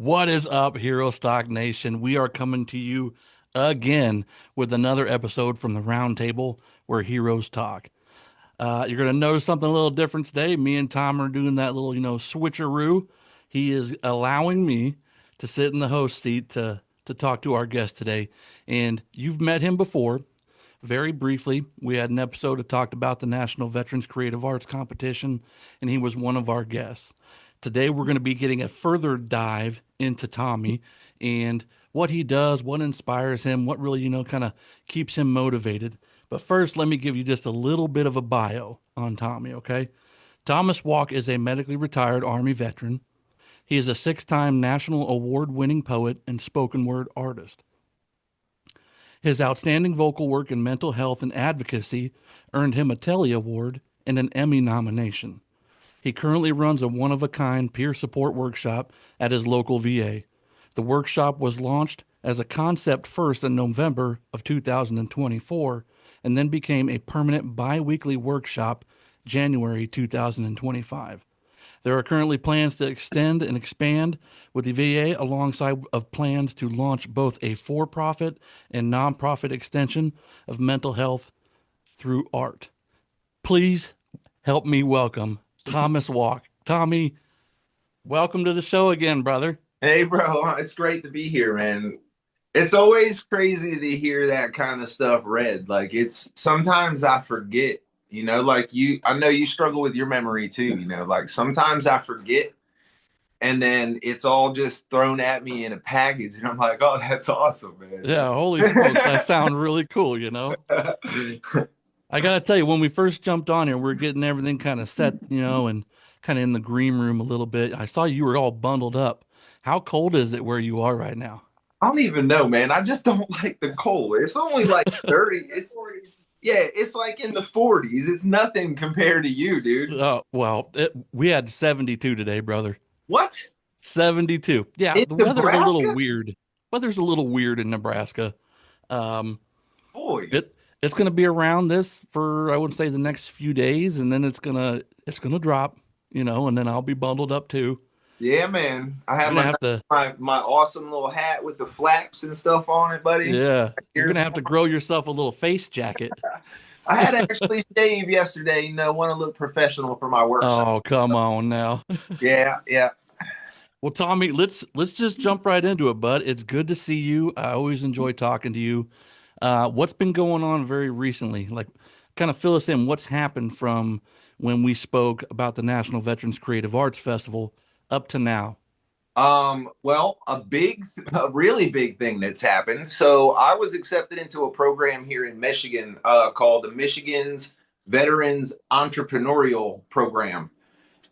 What is up, Hero Stock Nation? We are coming to you again with another episode from the Roundtable where heroes talk. You're going to notice something a little different today. Me and Tom are doing that little, switcheroo. He is allowing me to sit in the host seat to talk to our guest today. And you've met him before. Very briefly, we had an episode that talked about the National Veterans Creative Arts Competition, and he was one of our guests. Today, we're going to be getting a further dive into Tommy and what he does, what inspires him, what really, kind of keeps him motivated. But first, let me give you just a little bit of a bio on Tommy, okay? Thomas Walk is a medically retired Army veteran. He is a six-time national award-winning poet and spoken word artist. His outstanding vocal work in mental health and advocacy earned him a Telly Award and an Emmy nomination. He currently runs a one-of-a-kind peer support workshop at his local VA. The workshop was launched as a concept first in November of 2024 and then became a permanent bi-weekly workshop January 2025. There are currently plans to extend and expand with the VA alongside of plans to launch both a for-profit and nonprofit extension of mental health through art. Please help me welcome Thomas Walk. Tommy, welcome to the show again, brother. Hey, bro, it's great to be here, man. It's always crazy to hear that kind of stuff read. Like, it's sometimes I forget, I know you struggle with your memory too, like sometimes I forget and then it's all just thrown at me in a package and I'm like, oh, that's awesome, Yeah, holy smokes, that sounds really cool. man. I gotta tell you, when we first jumped on here, we are getting everything kind of set, and kind of in the green room a little bit. I saw you were all bundled up. How cold is it where you are right now? I don't even know, man. I just don't like the cold. It's only like 30. Yeah, it's like in the 40s. It's nothing compared to you, dude. Well, we had 72 today, brother. What? 72. Yeah, In the weather's a little Nebraska? weird. Weather's a little weird in Nebraska. Um, Boy. it's gonna be around this for I would say the next few days, and then it's gonna drop, and then I'll be bundled up too. Yeah, man. I You're have gonna have to, my awesome little hat with the flaps and stuff on it, buddy. yeah, you're Here's gonna have to grow yourself a little face jacket. I had to actually shave yesterday, want to look professional for my workshop. Oh, come on now. Yeah, yeah. Well, Tommy, let's just jump right into it, bud. It's good to see you. I always enjoy talking to you. What's been going on very recently? Like, kind of fill us in. What's happened from when we spoke about the National Veterans Creative Arts Festival up to now? Well, a really big thing that's happened. So I was accepted into a program here in Michigan, called the Michigan's Veterans Entrepreneurial Program.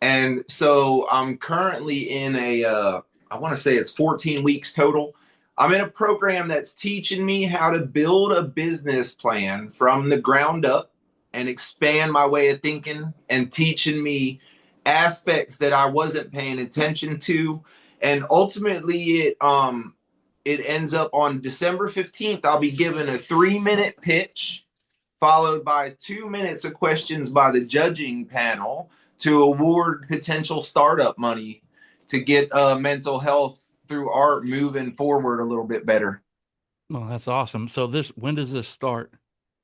And so I'm currently in I want to say it's 14 weeks total. I'm in a program that's teaching me how to build a business plan from the ground up and expand my way of thinking and teaching me aspects that I wasn't paying attention to. And ultimately it ends up on December 15th. I'll be given a 3-minute pitch followed by 2 minutes of questions by the judging panel to award potential startup money to get mental health through art moving forward a little bit better. Oh, that's awesome. So when does this start?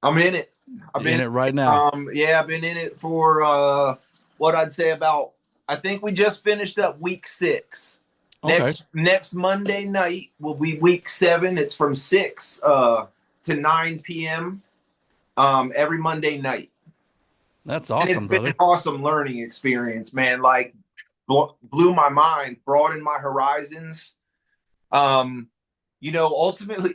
I'm in it. I've In been it right now. yeah, I've been in it for what I'd say about I think we just finished up week 6. Okay. Next Monday night will be week 7. It's from 6 to 9 p.m. Every Monday night. That's And it's awesome, been an brother. awesome learning experience, man. Like blew my mind, broadened my horizons. Ultimately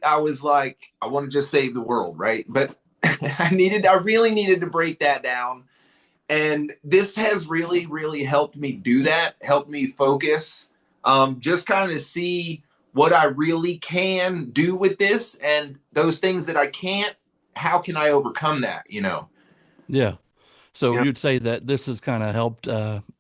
I was like, I want to just save the world, right? But I really needed to break that down. And this has really, really helped me do that, helped me focus, just kind of see what I really can do with this and those things that I can't, how can I overcome that? Yeah. So You know? you'd say that this has kind of helped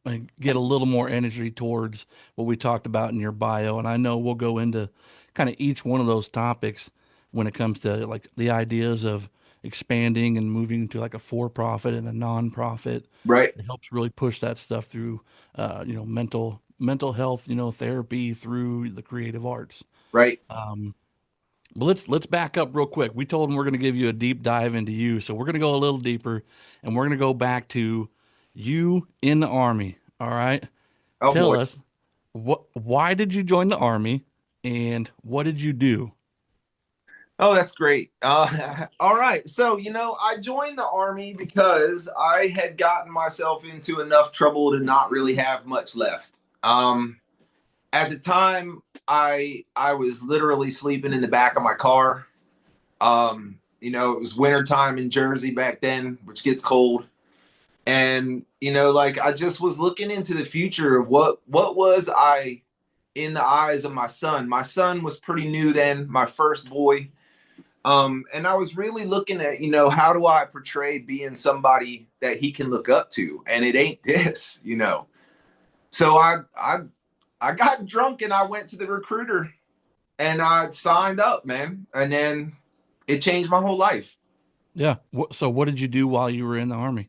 like, get a little more energy towards what we talked about in your bio. And I know we'll go into kind of each one of those topics when it comes to like the ideas of expanding and moving to like a for-profit and a non-profit. Right. It helps really push that stuff through, mental mental health, therapy through the creative arts. Right. Um, but let's back up real quick. We told them we're going to give you a deep dive into you, so we're going to go a little deeper, and we're going to go back to you in the army. All right, Oh tell boy. us why did you join the army, and what did you do? Oh, that's great. All right. So, I joined the Army because I had gotten myself into enough trouble to not really have much left. At the time, I was literally sleeping in the back of my car. It was wintertime in Jersey back then, which gets cold. And, like I just was looking into the future of what was I in the eyes of my son. My son was pretty new then, my first boy. And I was really looking at, how do I portray being somebody that he can look up to? And it ain't this. So I got drunk and I went to the recruiter and I signed up, man. And then it changed my whole life. Yeah. So what did you do while you were in the army?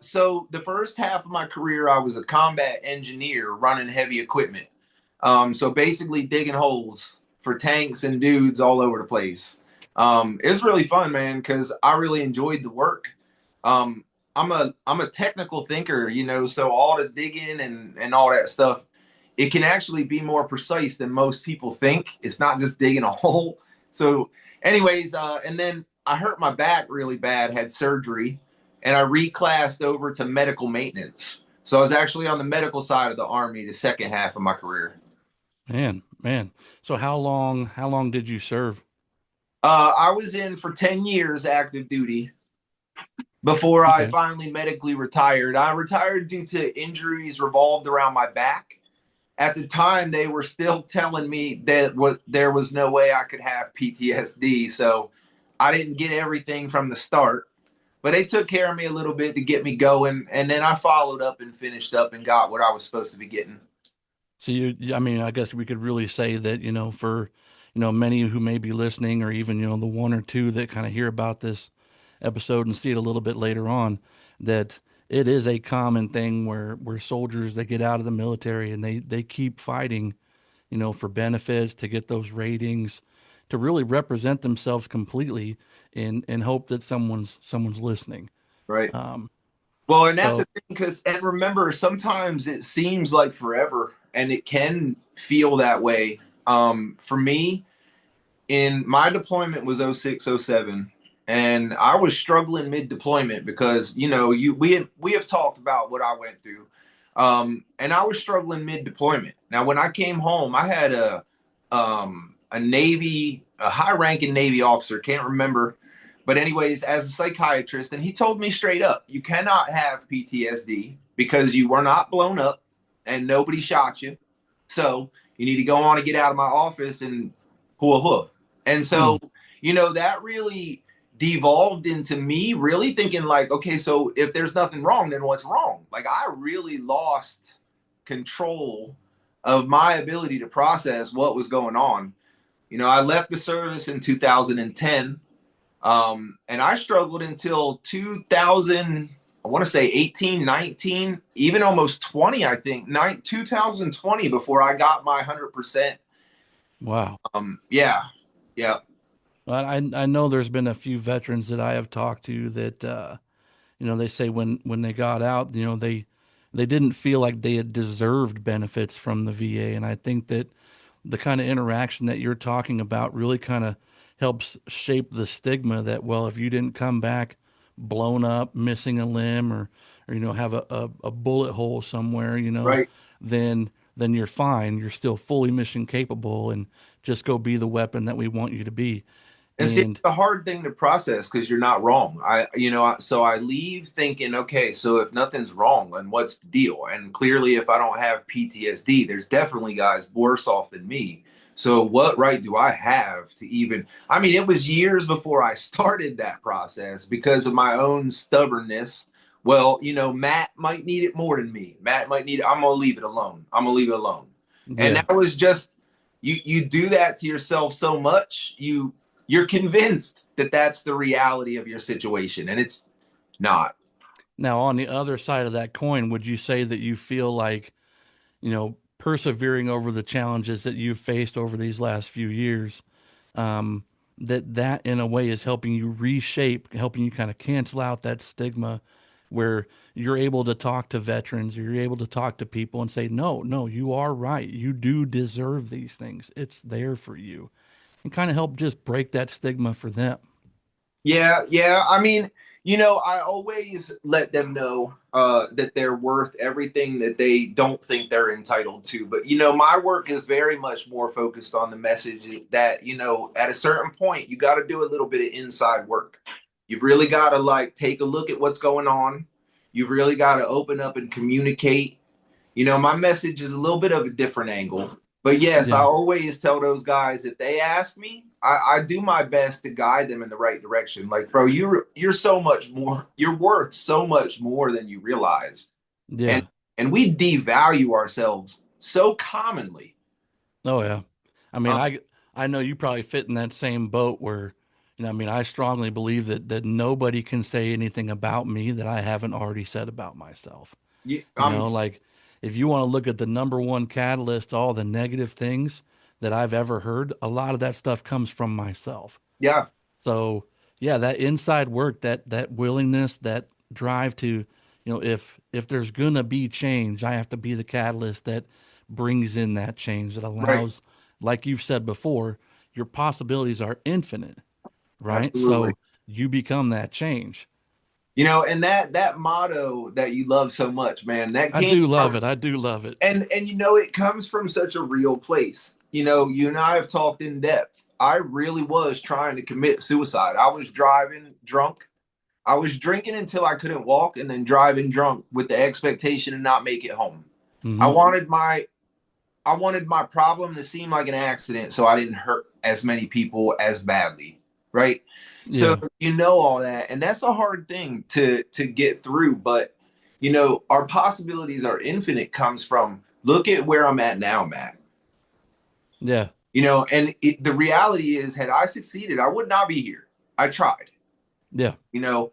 So the first half of my career, I was a combat engineer running heavy equipment. So basically digging holes for tanks and dudes all over the place. It was really fun, man, because I really enjoyed the work. Um, I'm a technical thinker, so all the digging and all that stuff, it can actually be more precise than most people think. It's not just digging a hole. So, anyways, and then I hurt my back really bad, had surgery, and I reclassed over to medical maintenance. So I was actually on the medical side of the army the second half of my career. Man. So how long did you serve? I was in for 10 years active duty before I Okay. finally medically retired. I retired due to injuries revolved around my back. At the time, they were still telling me that there was no way I could have PTSD. So I didn't get everything from the start, but they took care of me a little bit to get me going. And then I followed up and finished up and got what I was supposed to be getting. So I mean, I guess we could really say that, for, many who may be listening or even, the one or two that kind of hear about this episode and see it a little bit later on, that it is a common thing where soldiers they get out of the military and they keep fighting, for benefits to get those ratings, to really represent themselves completely in hope that someone's listening. Right. Um, Well, and that's the so thing, and remember, sometimes it seems like forever, and it can feel that way. For me, in my deployment was 06, 07, and I was struggling mid deployment because we have talked about what I went through, and I was struggling mid deployment. Now, when I came home, I had a high ranking Navy officer, can't remember, but anyways, as a psychiatrist, and he told me straight up, you cannot have PTSD because you were not blown up and nobody shot you. So you need to go on and get out of my office and hoo hoo. And so, mm, that really devolved into me really thinking like, okay, so if there's nothing wrong, then what's wrong? Like I really lost control of my ability to process what was going on. I left the service in 2010, and I struggled until 2000, I want to say 18, 19, even almost 20, I think, 2020 before I got my 100%. wow. Yeah, yeah, Well, I know there's been a few veterans that I have talked to that they say when they got out, they didn't feel like they had deserved benefits from the VA, and I think that the kind of interaction that you're talking about really kind of helps shape the stigma that, well, if you didn't come back blown up, missing a limb, or have a bullet hole somewhere, right. then you're fine. You're still fully mission capable, and just go be the weapon that we want you to be. And see, it's And a hard thing to process because you're not wrong. So I leave thinking, okay, so if nothing's wrong, then what's the deal? And clearly, if I don't have PTSD, there's definitely guys worse off than me. So what right do I have to even? I mean, it was years before I started that process because of my own stubbornness. Well, Matt might need it more than me. Matt might need it. I'm gonna leave it alone. I'm gonna leave it alone. And yeah. that was just you do that to yourself so much, you're convinced that that's the reality of your situation, and it's not. Now, on the other side of that coin, would you say that you feel like persevering over the challenges that you've faced over these last few years, um, that in a way is helping you reshape, helping you kind of cancel out that stigma where you're able to talk to veterans or you're able to talk to people and say, no, no, you are right. You do deserve these things. It's there for you, and kind of help just break that stigma for them. Yeah, yeah. I mean, I always let them know that they're worth everything that they don't think they're entitled to. But my work is very much more focused on the message that at a certain point you got to do a little bit of inside work. You've really got to like take a look at what's going on. You've really got to open up and communicate. My message is a little bit of a different angle. But yes, I Yeah. always tell those guys if they ask me, I do my best to guide them in the right direction. Like, bro, you're so much more. You're worth so much more than you realize, and Yeah. and we devalue ourselves so commonly. Oh yeah. I mean, Um, I know you probably fit in that same boat where, I mean, I strongly believe that nobody can say anything about me that I haven't already said about myself. you, Like if you want to look at the number one catalyst, all the negative things that I've ever heard, a lot of that stuff comes from myself. yeah, So yeah, that inside work, that willingness, that drive to, if there's gonna be change, I have to be the catalyst that brings in that change that right, allows, like you've said before, your possibilities are infinite, right? absolutely. So you become that change. And that motto that you love so much, man, that I came do love from it. I do love it. and it comes from such a real place. You and I have talked in depth. I really was trying to commit suicide. I was driving drunk. I was drinking until I couldn't walk and then driving drunk with the expectation to not make it home. I Hmm. wanted my I wanted my problem to seem like an accident so I didn't hurt as many people as badly, right? So Yeah. all that, and that's a hard thing to get through, but our possibilities are infinite comes from look at where I'm at now, Matt. Yeah. And the reality is had I succeeded, I would not be here. I tried, Yeah. you know,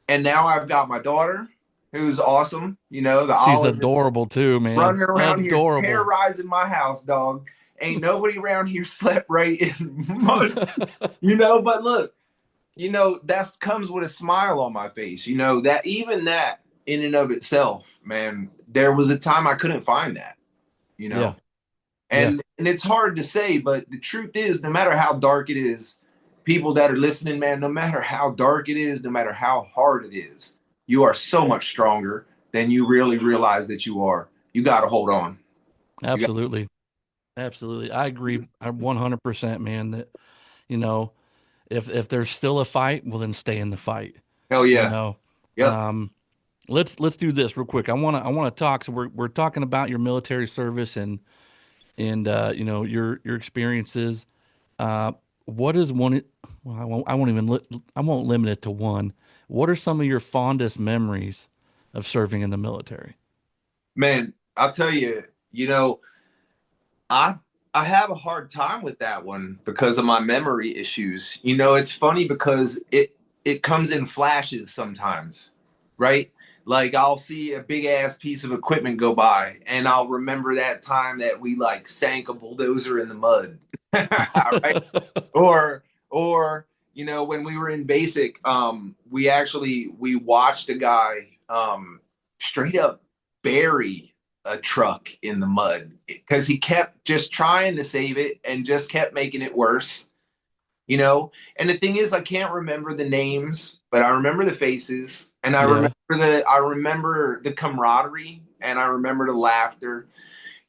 and now I've got my daughter who's awesome, the She's olive that's adorable too, man. running around here Adorable. terrorizing my house, dog. Ain't nobody around here slept right in months, but look, that comes with a smile on my face, that even that in and of itself, man, there was a time I couldn't find that, you know, Yeah. Yeah. and it's hard to say, but the truth is, no matter how dark it is, people that are listening, man, no matter how dark it is, no matter how hard it is, you are so much stronger than you really realize that you are. You got to hold on. You got Absolutely. Absolutely. I agree. I 100%, man, that, you know, if there's still a fight, well then stay in the fight. hell You yeah. know. Yep. Um let's do this real quick. I want to talk, so we're talking about your military service and your experiences. Uh what is one well, I won't limit it to one. What are some of your fondest memories of serving in the military? Man, I'll tell you, I I have a hard time with that one because of my memory issues. It's funny because it comes in flashes sometimes, right? Like I'll see a big ass piece of equipment go by and I'll remember that time that we like sank a bulldozer in the mud. Right? Or when we were in basic, we watched a guy straight up bury a truck in the mud because he kept just trying to save it and just kept making it worse. And the thing is, I can't remember the names, but I remember the faces, and Yeah. I remember the camaraderie, and I remember the laughter.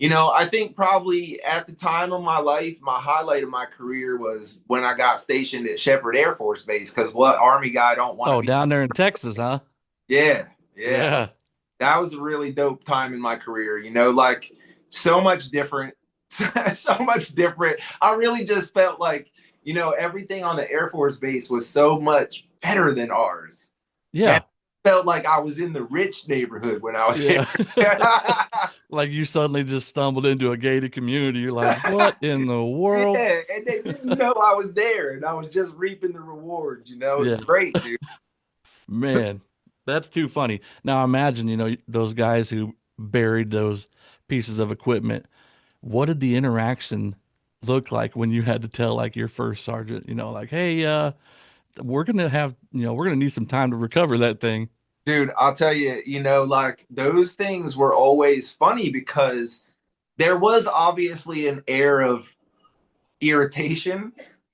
I think probably at the time of my life, my highlight of my career was when I got stationed at Shepherd Air Force Base. Because what Army guy don't want to Oh, be? down there in Texas, huh? Yeah, yeah. Yeah. That was a really dope time in my career. Like so much different, so much different. I really just felt like everything on the Air Force Base was so much better than ours. Man, Yeah. I felt like I was in the rich neighborhood when I was there. Yeah. Like you suddenly just stumbled into a gated community. You're like, what in the world? Yeah, and they didn't know I was there, and I was just reaping the rewards. It's Yeah, great, dude. man, that's too funny. Now imagine, those guys who buried those pieces of equipment. What did the interaction look like when you had to tell like your first sergeant, like, hey, we're gonna need some time to recover that thing. Dude, I'll tell you, like those things were always funny because there was obviously an air of irritation,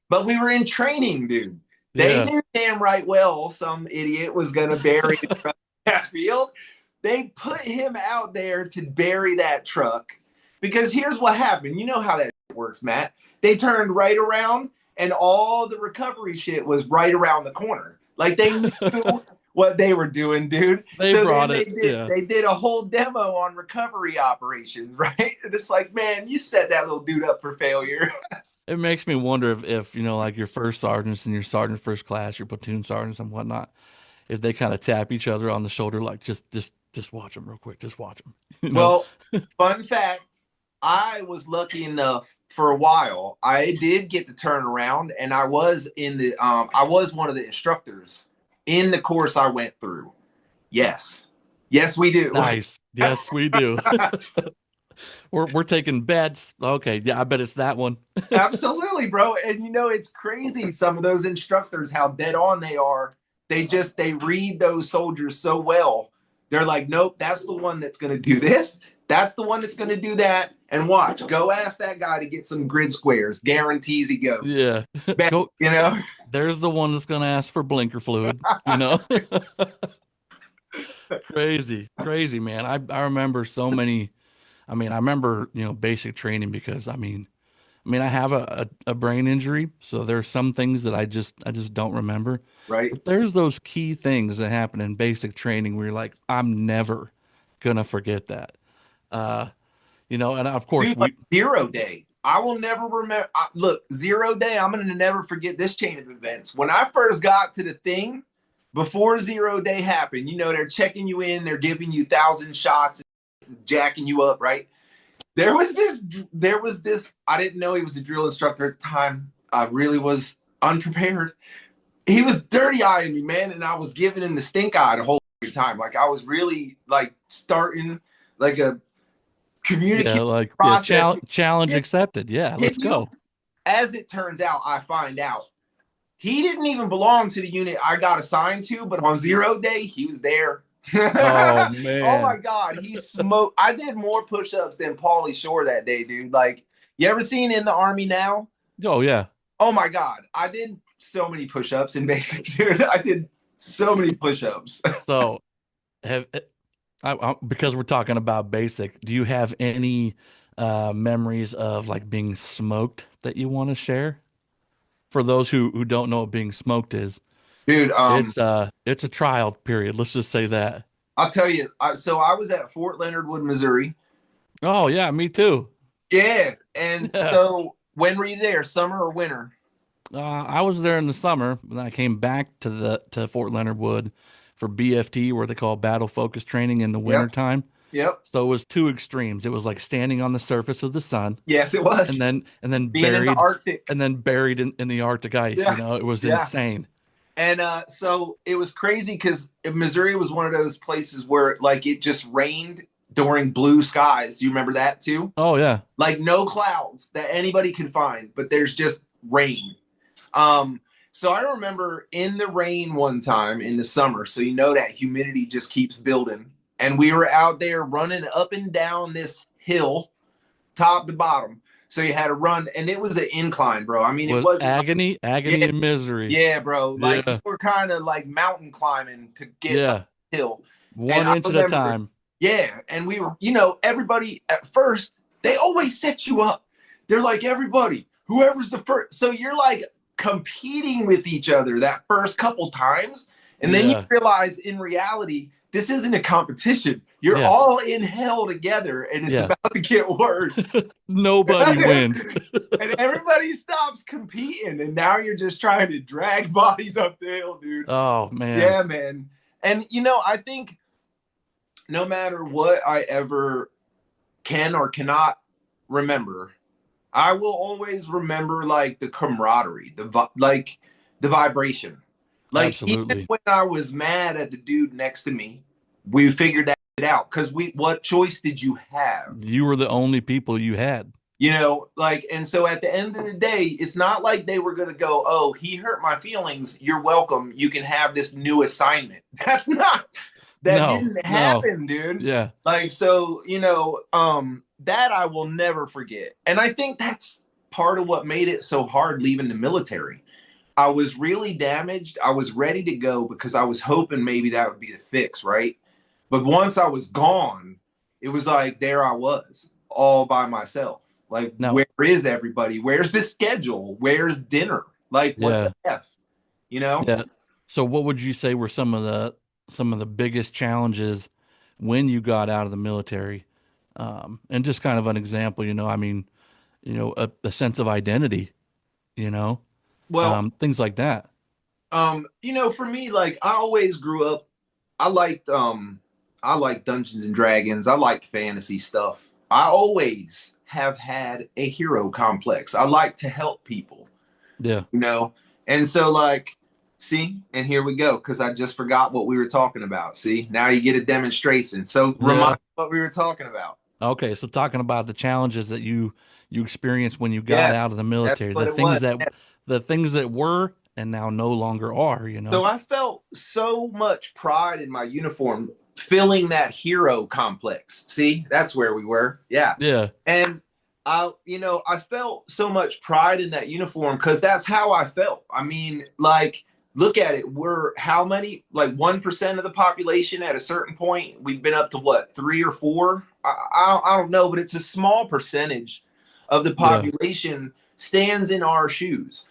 but we were in training, dude. They Yeah. knew damn right well some idiot was going to bury the truck in that field. They put him out there to bury that truck because here's what happened. You know how that works, Matt. They turned right around and all the recovery shit was right around the corner. Like they knew what they were doing, dude. They So then brought they it. did Yeah. they did a whole demo on recovery operations, right? And it's like, man, you set that little dude up for failure. It makes me wonder if like your first sergeants and your sergeant first class, your platoon sergeants and whatnot, if they kind of tap each other on the shoulder, like just watch them real quick, just watch them, you know? Well, fun fact, I was lucky enough for a while. I did get to turn around and I was one of the instructors in the course I went through. Yes. Yes, we do. Nice. Yes, we do. We're taking bets. Okay, yeah, I bet it's that one. Absolutely, bro. And it's crazy some of those instructors how dead on they are. They read those soldiers so well. They're like, "Nope, that's the one that's going to do this. That's the one that's going to do that." And watch, go ask that guy to get some grid squares. Guarantees he goes. Yeah. Bet, Go. you know. There's the one that's gonna ask for blinker fluid, you know? Crazy, crazy, man. I remember so many. I remember, basic training because I have a brain injury, so there's some things that I just don't remember. Right. But there's those key things that happen in basic training where you're like, I'm never gonna forget that. Uh, and of course Dude, like we, 0 day. I will never remember. Look, 0 day. I'm going to never forget this chain of events. When I first got to the thing, before 0 day happened, they're checking you in, they're giving you 1,000 shots, jacking you up, right? There was this. I didn't know he was a drill instructor at the time. I really was unprepared. He was dirty eyeing me, man, and I was giving him the stink eye the whole time. Like I was really like starting like a yeah, communication like yeah, process. challenge accepted. Yeah, Can let's you? go. As it turns out, I find out he didn't even belong to the unit I got assigned to, but on 0 day, he was there. Oh Oh my man. God, he smoked. I did more push-ups than Paulie Shore that day, dude. Like, you ever seen In the Army Now? Oh yeah. Oh my God, I did so many push-ups in basic, dude. I did so many push-ups. So have because we're talking about basic, do you have any memories of like being smoked that you want to share? For those who don't know what being smoked is, Dude, it's a trial period. Let's just say that. I'll tell you. So I was at Fort Leonard Wood, Missouri. Oh yeah, me too. Yeah, and Yeah. so when were you there? Summer or winter? I was there in the summer, and I came back to Fort Leonard Wood for BFT, where they call battle focus training in the winter Yep, time. yep. So it was two extremes. It was like standing on the surface of the sun Yes, it was. and then Being in the buried Arctic. in the Arctic ice. Yeah, It was yeah. insane. And so it was crazy because Missouri was one of those places where like it just rained during blue skies. You remember that too? Oh yeah. Like no clouds that anybody could find, but there's just rain. Um, so I remember in the rain one time in the summer, so that humidity just keeps building. And we were out there running up and down this hill, top to bottom. So you had to run, and it was an incline, bro. I mean, it Was wasn't like, agony, agony yeah, and misery. yeah, bro. Like you Yeah. were kind of like mountain climbing to get up Yeah. the hill. And One I inch at a remember, time. yeah, and we were, everybody at first, they always set you up. They're like, everybody, whoever's the first. So you're like competing with each other that first couple times. And then you Yeah. realize in reality, this isn't a competition. You're Yeah. all in hell together and it's Yeah. about to get worse. Nobody wins. And everybody stops competing. And now you're just trying to drag bodies up the hill, dude. Oh man. Yeah, man. And, I think no matter what I ever can or cannot remember, I will always remember like the camaraderie, like the vibration. Like even Absolutely. when I was mad at the dude next to me, we figured that it out because what choice did you have? You were the only people you had. Like, and so at the end of the day, it's not like they were going to go, oh, he hurt my feelings. You're welcome. You can have this new assignment. That No, didn't no. happen, dude. Yeah. Like, so, that I will never forget. And I think that's part of what made it so hard leaving the military. I was really damaged. I was ready to go because I was hoping maybe that would be the fix, right? But once I was gone, it was like there I was all by myself. Like, Now, where is everybody? Where's the schedule? Where's dinner? Like, what the yeah. F? You know? Yeah. So what would you say were some of the biggest challenges when you got out of the military? And just kind of an example, I mean, a sense of identity, you know, Well, things like that. for me, like I always grew up, I liked I liked Dungeons and Dragons. I liked fantasy stuff. I always have had a hero complex. I like to help people, Yeah. you know? And so like, see, and here we go, because I just forgot what we were talking about. See, now you get a demonstration. So remind Yeah. me what we were talking about. Okay. So talking about the challenges that you experienced when you got Yes, out of the that's military, what it was. the things that were and now no longer are, So I felt so much pride in my uniform, filling that hero complex. See, that's where we were. Yeah. Yeah. And I felt so much pride in that uniform because that's how I felt. I mean, like, look at it. We're how many? Like 1% of the population at a certain point. We've been up to what, 3 or 4? I don't know, but it's a small percentage of the Yeah. population stands in our shoes.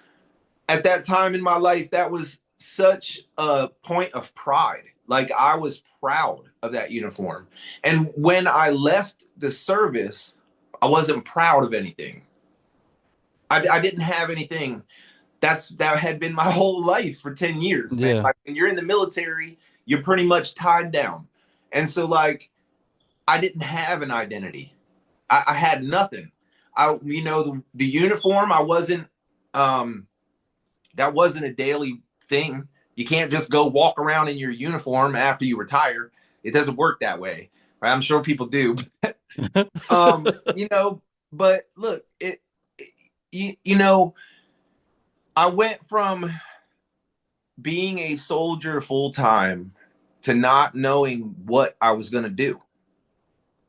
At that time in my life, that was such a point of pride. Like I was proud of that uniform. And when I left the service, I wasn't proud of anything. I didn't have anything. That had been my whole life for 10 years, man. Yeah. Like when you're in the military, you're pretty much tied down. And so like I didn't have an identity. I had nothing. The uniform, I wasn't that wasn't a daily thing. You can't just go walk around in your uniform after you retire. It doesn't work that way. Right? I'm sure people do. um, you know, but look, I went from being a soldier full time to not knowing what I was going to do.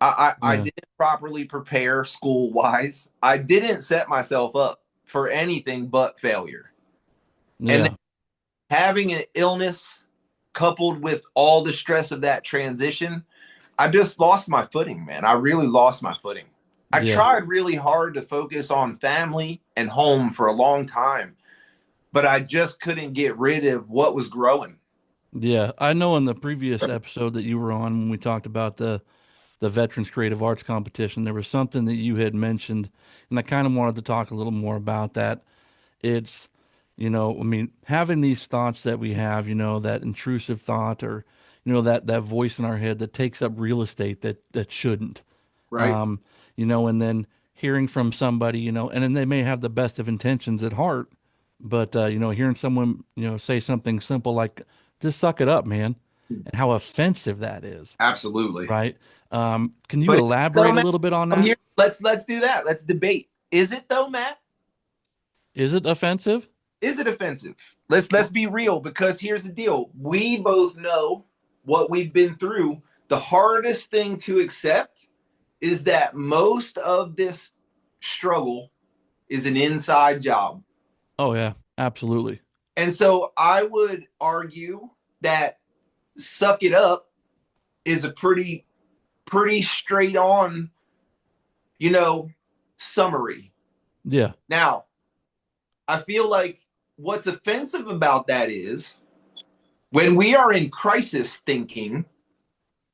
I Yeah. didn't properly prepare school wise. I didn't set myself up for anything but failure. And Yeah. having an illness coupled with all the stress of that transition, I just lost my footing, man. I really lost my footing. I Yeah. tried really hard to focus on family and home for a long time, but I just couldn't get rid of what was growing. Yeah. I know in the previous episode that you were on when we talked about the Veterans Creative Arts Competition, there was something that you had mentioned, and I kind of wanted to talk a little more about that. It's, I mean, having these thoughts that we have, that intrusive thought or, that voice in our head that takes up real estate that shouldn't, Right, um, and then hearing from somebody, and then they may have the best of intentions at heart, but, hearing someone, say something simple like, just suck it up, man, and how offensive that is, absolutely. right? Can you But so, elaborate a Matt, little bit on I'm that? here. Let's do that. Let's debate. Is it though, Matt? Is it offensive? Is it offensive? Let's be real, because here's the deal. We both know what we've been through. The hardest thing to accept is that most of this struggle is an inside job. Oh yeah, absolutely. And so I would argue that suck it up is a pretty straight on, you know, summary. Yeah. Now, I feel like what's offensive about that is when we are in crisis thinking,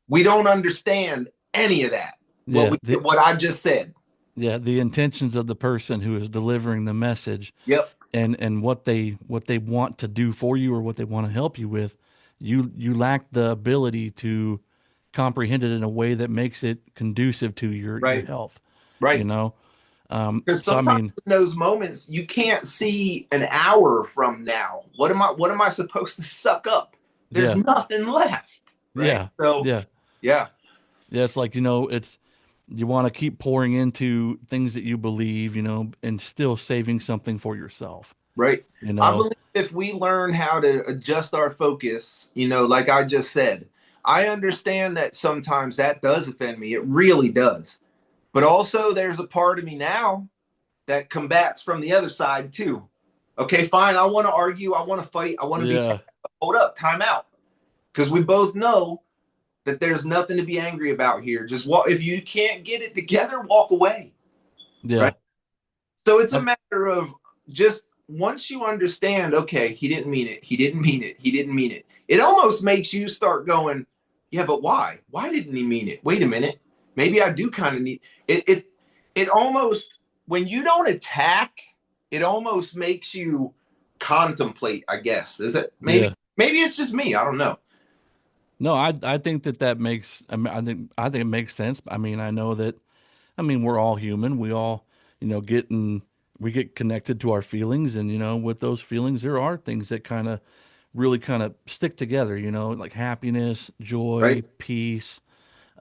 we don't understand any of that. Yeah, What I just said. the intentions of the person who is delivering the message Yep. and what they want to do for you or what they want to help you with, you lack the ability to comprehend it in a way that makes it conducive to your Right. health, you Right. know? Because So I sometimes mean, in those moments you can't see an hour from now. What am I supposed to suck up? There's yeah, nothing left. Right. yeah, So yeah. yeah. Yeah, it's like, it's you want to keep pouring into things that you believe, and still saving something for yourself, Right. you I know? believe if we learn how to adjust our focus, like I just said, I understand that sometimes that does offend me. It really does. But also, there's a part of me now that combats from the other side too. Okay, fine. I want to argue. I want to fight. I want to be. Yeah. Hold up. Time out. Because we both know that there's nothing to be angry about here. Just walk. If you can't get it together, walk away. Yeah. Right. So it's a I, matter of just once you understand, okay, he didn't mean it. He didn't mean it. He didn't mean it. It almost makes you start going, yeah, but why? Why didn't he mean it? Wait a minute. Maybe I do kind of need it. It almost when you don't attack, it almost makes you contemplate. I guess is it maybe yeah. maybe it's just me. I don't know. No, I think that makes, I think it makes sense. I mean, I know that, we're all human. We all, we get connected to our feelings, and, with those feelings, there are things that really kind of stick together, like happiness, Right? joy, peace.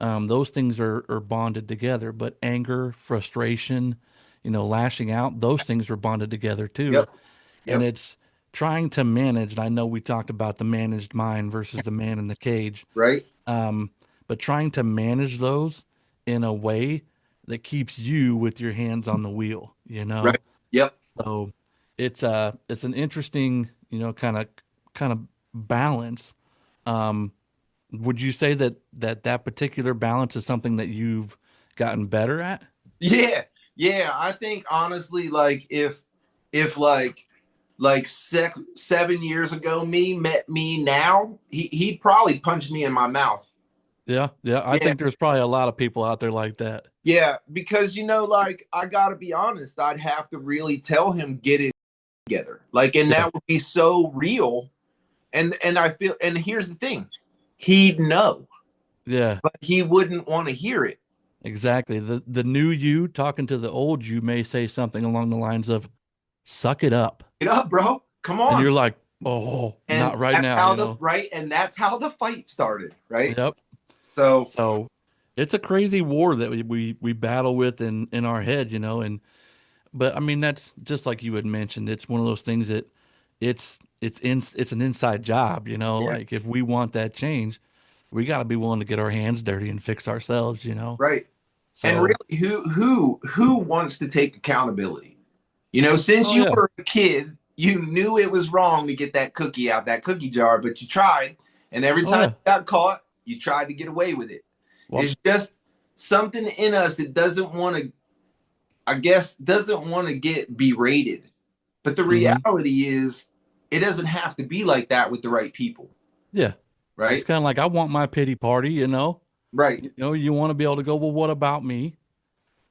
Those things are bonded together, but anger, frustration, lashing out, those things are bonded together too. Yep. And Yep. it's trying to manage. And I know we talked about the managed mind versus the man in the cage, Right. um, but trying to manage those in a way that keeps you with your hands on the wheel, Right. Yep. So it's an interesting, kind of balance. Um, would you say that particular balance is something that you've gotten better at? Yeah, yeah. I think honestly, like if like 7 years ago me met me now, he'd probably punch me in my mouth. Yeah, yeah. I Yeah, think there's probably a lot of people out there like that. yeah. Because like I gotta be honest, I'd have to really tell him get it together. Like, and Yeah, that would be so real. And I feel and here's the thing, he'd know, yeah, but he wouldn't want to hear it. exactly. The new you talking to the old you may say something along the lines of "suck it up," Get up, bro. Come and on. you're like, "Oh, And not right that's now," how the right, and that's how the fight started, right? Yep. So So it's a crazy war that we battle with in our head, and but that's just like you had mentioned. It's one of those things that it's an inside job, yeah, like if we want that change, we got to be willing to get our hands dirty and fix ourselves. right. And So, really, who wants to take accountability? Since oh you yeah. were a kid, you knew it was wrong to get that cookie out that cookie jar, but you tried, and every Oh time yeah. you got caught, you tried to get away with it. Well, It's just something in us that doesn't want to, I guess, doesn't want to get berated. But the hmm, reality is, it doesn't have to be like that with the right people, yeah. It's right? kind of like I want my pity party. Right, You want to be able to go, well, what about me?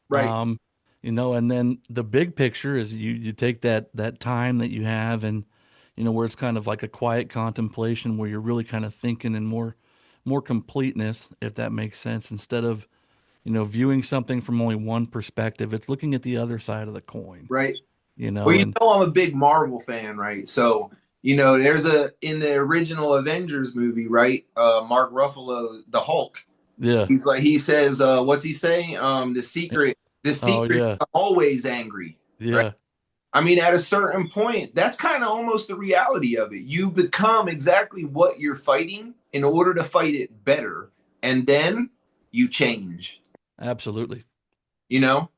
right, Um, and then the big picture is you take that time that you have, and where it's kind of like a quiet contemplation where you're really kind of thinking in more completeness, if that makes sense, instead of viewing something from only one perspective. It's looking at the other side of the coin, right. Well, and I'm a big Marvel fan, right? So, there's in the original Avengers movie, right? Mark Ruffalo, the Hulk. yeah. He says, what's he say? Eh, The oh secret yeah, is always angry, right? yeah, I mean, at a certain point, that's kind of almost the reality of it. You become exactly what you're fighting in order to fight it better, and then you change, absolutely. you know?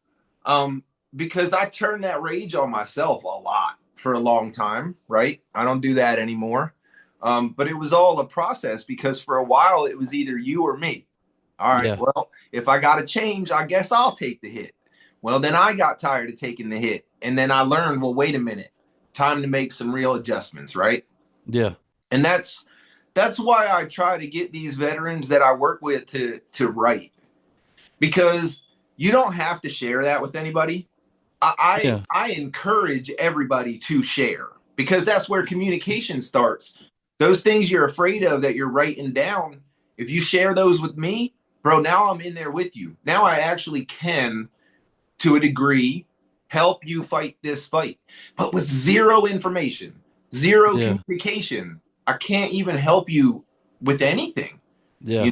Um, because I turned that rage on myself a lot for a long time, right? I don't do that anymore. But it was all a process because for a while it was either you or me. All right, Yeah, well, if I got to change, I guess I'll take the hit. Well, then I got tired of taking the hit. And then I learned, well, wait a minute, time to make some real adjustments, right? yeah, And that's why I try to get these veterans that I work with to write because you don't have to share that with anybody. yeah, I encourage everybody to share because that's where communication starts. Those things you're afraid of that you're writing down, if you share those with me, bro, now I'm in there with you. Now I actually can, to a degree, help you fight this fight. But with zero information, zero yeah, communication, I can't even help you with anything. yeah. You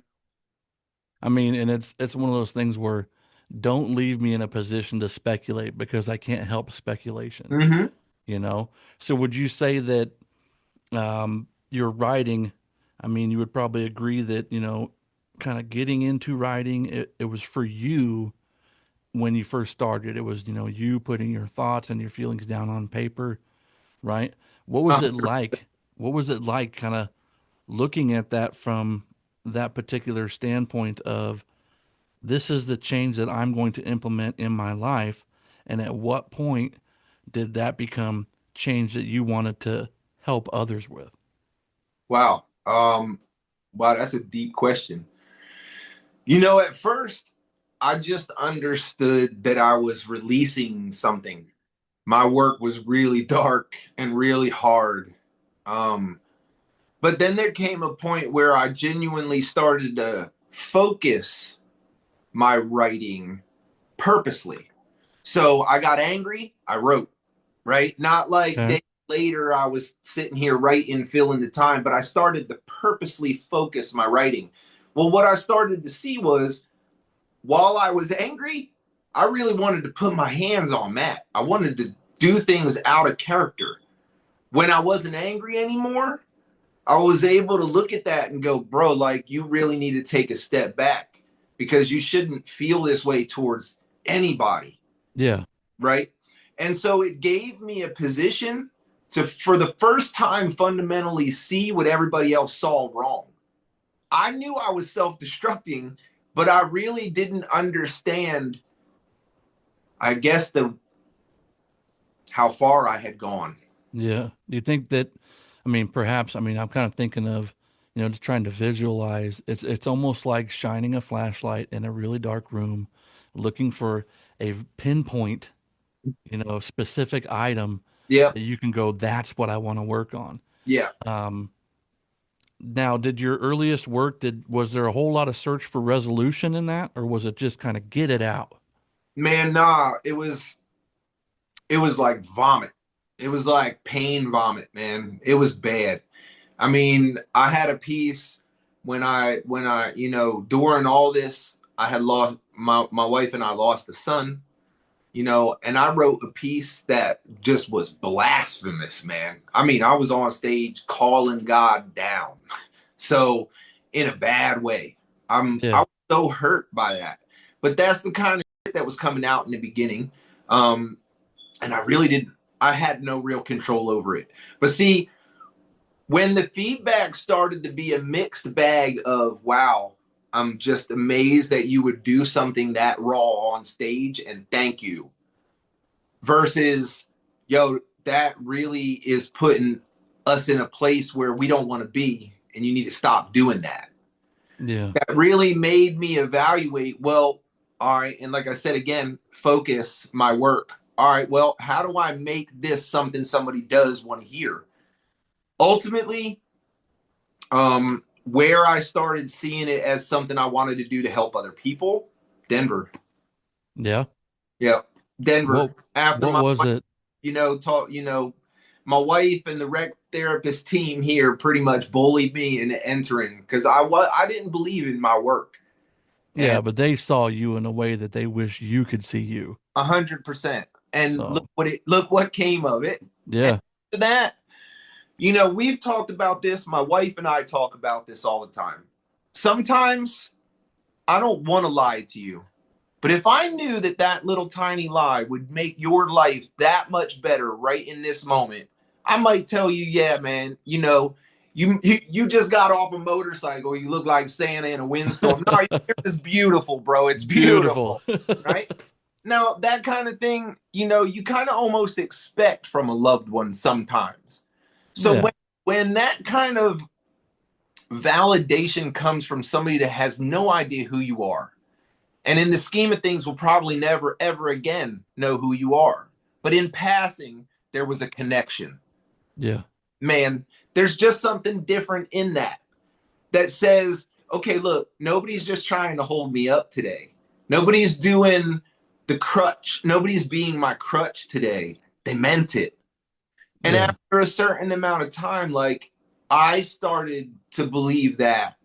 I mean, and it's one of those things where don't leave me in a position to speculate because I can't help speculation, Hmm. you know? So would you say that your writing, I mean, you would probably agree that, kind of getting into writing, it was for you when you first started. It was, you putting your thoughts and your feelings down on paper, right? What was it like? What was it like kind of looking at that from that particular standpoint of this is the change that I'm going to implement in my life? And at what point did that become change that you wanted to help others with? Wow. Wow, that's a deep question. At first, I just understood that I was releasing something. My work was really dark and really hard. Um, but then there came a point where I genuinely started to focus my writing purposely. So I got angry, I wrote, right? Not like Okay. days later I was sitting here writing, filling the time, but I started to purposely focus my writing. Well, what I started to see was while I was angry, I really wanted to put my hands on Matt. I wanted to do things out of character. When I wasn't angry anymore, I was able to look at that and go, bro, like you really need to take a step back because you shouldn't feel this way towards anybody, Yeah. right? And so it gave me a position to, for the first time, fundamentally see what everybody else saw wrong. I knew I was self destructing, but I really didn't understand, I guess, the how far I had gone. Yeah. Do you think that, I mean, perhaps, I mean, I'm kind of thinking of, just trying to visualize. It's almost like shining a flashlight in a really dark room, looking for a pinpoint, specific item Yeah, that you can go, that's what I want to work on. yeah. Um, Now, did your earliest work, was there a whole lot of search for resolution in that, or was it just kind of get it out? Man, nah, it was like vomit. It was like pain vomit, man. It was bad. I mean, I had a piece when I during all this, I had lost my wife and I lost a son, and I wrote a piece that just was blasphemous, man. I mean, I was on stage calling God down. So in a bad way. I Yeah. was so hurt by that. But that's the kind of shit that was coming out in the beginning. Um, and I really didn't, I had no real control over it. But see, when the feedback started to be a mixed bag of, wow, I'm just amazed that you would do something that raw on stage and thank you, versus, yo, that really is putting us in a place where we don't want to be and you need to stop doing that. Yeah. That really made me evaluate, well, all right, and like I said again, focus my work. All right, well, how do I make this something somebody does want to hear? Ultimately, where I started seeing it as something I wanted to do to help other people, Denver. Yeah. Yeah, Denver. What After what my was wife, it? taught, my wife and the rec therapist team here pretty much bullied me into entering because I didn't believe in my work. And Yeah, but they saw you in a way that they wish you could see you. 100%. And So, look what came of it. And yeah. after that, we've talked about this. My wife and I talk about this all the time. Sometimes I don't want to lie to you, but if I knew that that little tiny lie would make your life that much better right in this moment, I might tell you, yeah, man, you just got off a motorcycle. You look like Santa in a windstorm. No, it's beautiful, bro. It's Beautiful. beautiful, right? Now, that kind of thing, you kind of almost expect from a loved one sometimes. So Yeah. when that kind of validation comes from somebody that has no idea who you are, and in the scheme of things will probably never ever again know who you are, but in passing there was a connection, Yeah. man. There's just something different in that that says, okay, look, nobody's just trying to hold me up today. Nobody's doing the crutch. Nobody's being my crutch today. They meant it. And Yeah. after a certain amount of time, like, I started to believe that,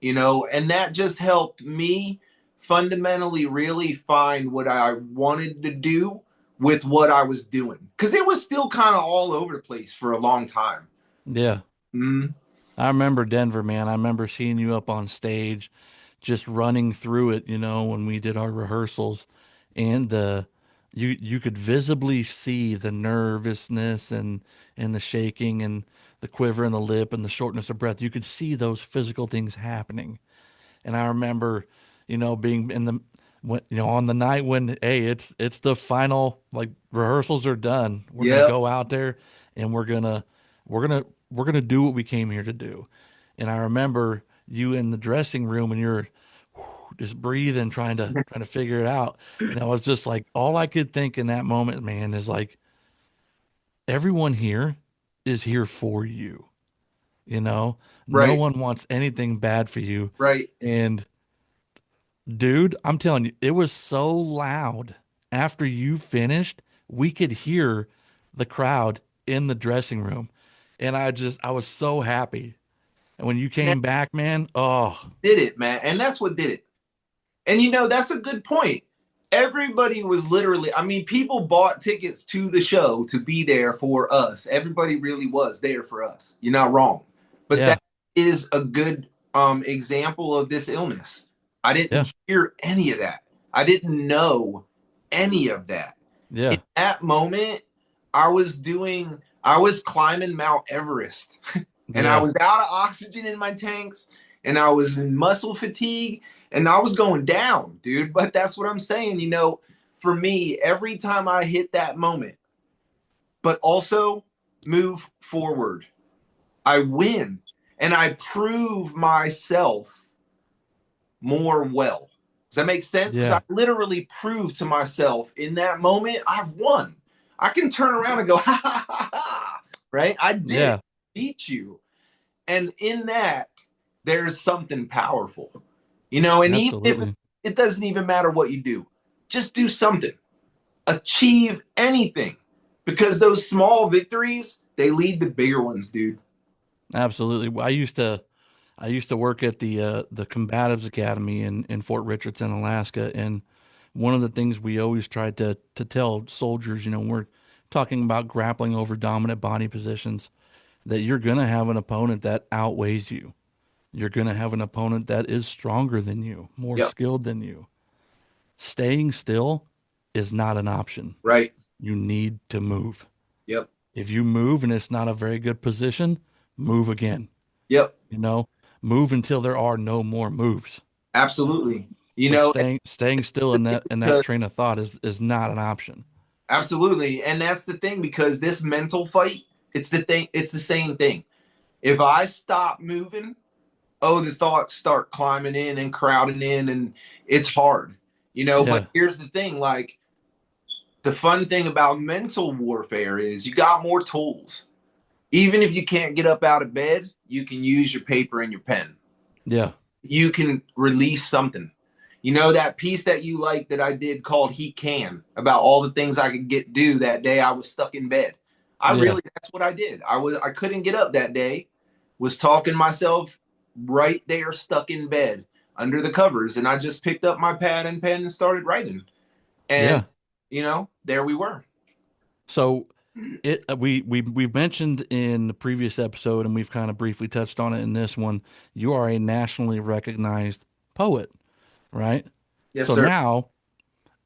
and that just helped me fundamentally really find what I wanted to do with what I was doing. Because it was still kind of all over the place for a long time. Yeah. Mm, I remember Denver, man. I remember seeing you up on stage, just running through it, when we did our rehearsals, and you could visibly see the nervousness and the shaking and the quiver in the lip and the shortness of breath. You could see those physical things happening. And I remember, being in the when, on the night when, hey, it's the final, like, rehearsals are done. We're gonna yep, go out there and we're gonna do what we came here to do. And I remember you in the dressing room and you're just breathing, trying to figure it out. And I was just like, all I could think in that moment, man, is like, everyone here is here for you. You know, no right, one wants anything bad for you. right. And dude, I'm telling you, it was so loud after you finished, we could hear the crowd in the dressing room. And I was so happy. And when you And that came back, man, oh, did it, man. And that's what did it. And that's a good point. Everybody was literally, I mean, people bought tickets to the show to be there for us. Everybody really was there for us. You're not wrong. But yeah, that is a good example of this illness. I yeah, didn't hear any of that. I didn't know any of that. In yeah, that moment, I was climbing Mount Everest and I yeah, was out of oxygen in my tanks and I was in muscle fatigue and I was going down, dude. But that's what I'm saying. For me, every time I hit that moment, but also move forward, I win and I prove myself more well. Does that make sense? Because I yeah, literally proved to myself in that moment, I've won. I can turn around and go, ha ha ha ha, right? I did it, yeah, beat you. And in that, there's something powerful, and even if absolutely. it doesn't even matter what you do, just do something, achieve anything, because those small victories, they lead to bigger ones, dude. Absolutely. Well, I used to work at the Combatives Academy in Fort Richardson, Alaska, and one of the things we always tried to tell soldiers, we're talking about grappling over dominant body positions, that you're gonna have an opponent that outweighs you. You're gonna have an opponent that is stronger than you, more Yep. skilled than you. Staying still is not an option. Right. You need to move. Yep. If you move and it's not a very good position, move again. Yep. You know, move until there are no more moves. Absolutely. But And staying still in that because train of thought is not an option. absolutely, and that's the thing, because this mental fight, it's the same thing. If I stop moving, oh, the thoughts start climbing in and crowding in, and it's hard, But Yeah, here's the thing, like, the fun thing about mental warfare is you got more tools. Even if you can't get up out of bed, you can use your paper and your pen. yeah, You can release something. That piece that you like that I did called He Can, about all the things I could do that day I was stuck in bed. yeah, That's what I did. I couldn't get up that day, was talking myself right there stuck in bed under the covers, and I just picked up my pad and pen and started writing. And yeah. there we were. So we've mentioned in the previous episode, and we've kind of briefly touched on it in this one. You are a nationally recognized poet, right? Yes, So sir. now,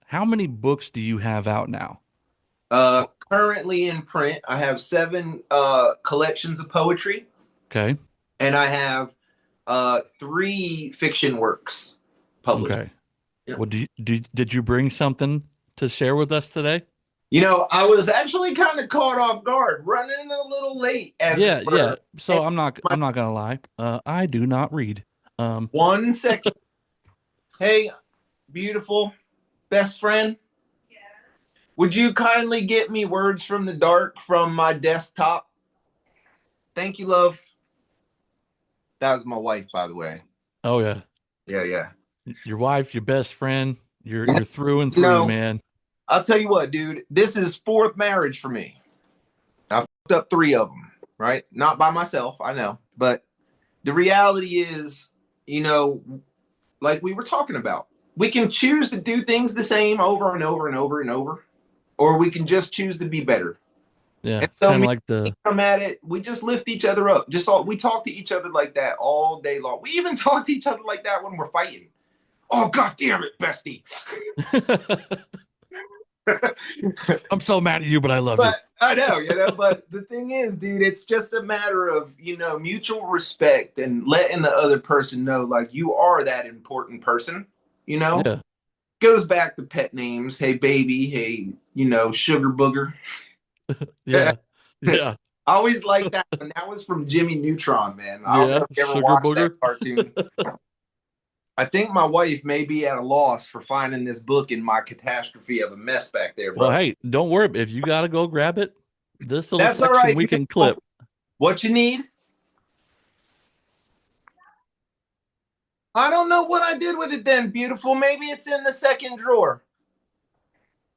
how many books do you have out now? Currently in print, I have 7 collections of poetry, Okay, and I have 3 fiction works published. okay. Yep. Well, did you bring something to share with us today? I was actually kind of caught off guard, running a little late, as it Yeah, yeah. were. And So I'm not my I'm not gonna lie. I do not read. Um, 1 second. Hey, beautiful best friend, would you kindly get me Words from the Dark from my desktop? Thank you, love. That was my wife, by the way. oh yeah, Yeah, yeah. your wife, your best friend, you're And, you're through and you through, know, man. I'll tell you what, dude. This is 4th marriage for me. I fucked up 3 of them, right? Not by myself, I know. But the reality is, you know, like we were talking about, we can choose to do things the same over and over and over and over, or we can just choose to be better. Yeah, And it's so kind of me, like the come at it, we just lift each other up. We talk to each other like that all day long. We even talk to each other like that when we're fighting. Oh God damn it, bestie. I'm so mad at you, but I love But you. I know, but the thing is, dude, it's just a matter of, mutual respect and letting the other person know, like, you are that important person, you know? Yeah, Goes back to pet names. Hey, baby. Hey, sugar booger. I yeah, yeah, always liked that. And that was from Jimmy Neutron, man. I don't know yeah. if you ever Sugar watched that booger. cartoon. I think my wife may be at a loss for finding this book in my catastrophe of a mess back there, Well, bro. hey, don't worry. If you gotta go grab it, this little That's all section right, we man. can clip. What you need? I don't know what I did with it then, beautiful. Maybe it's in the second drawer.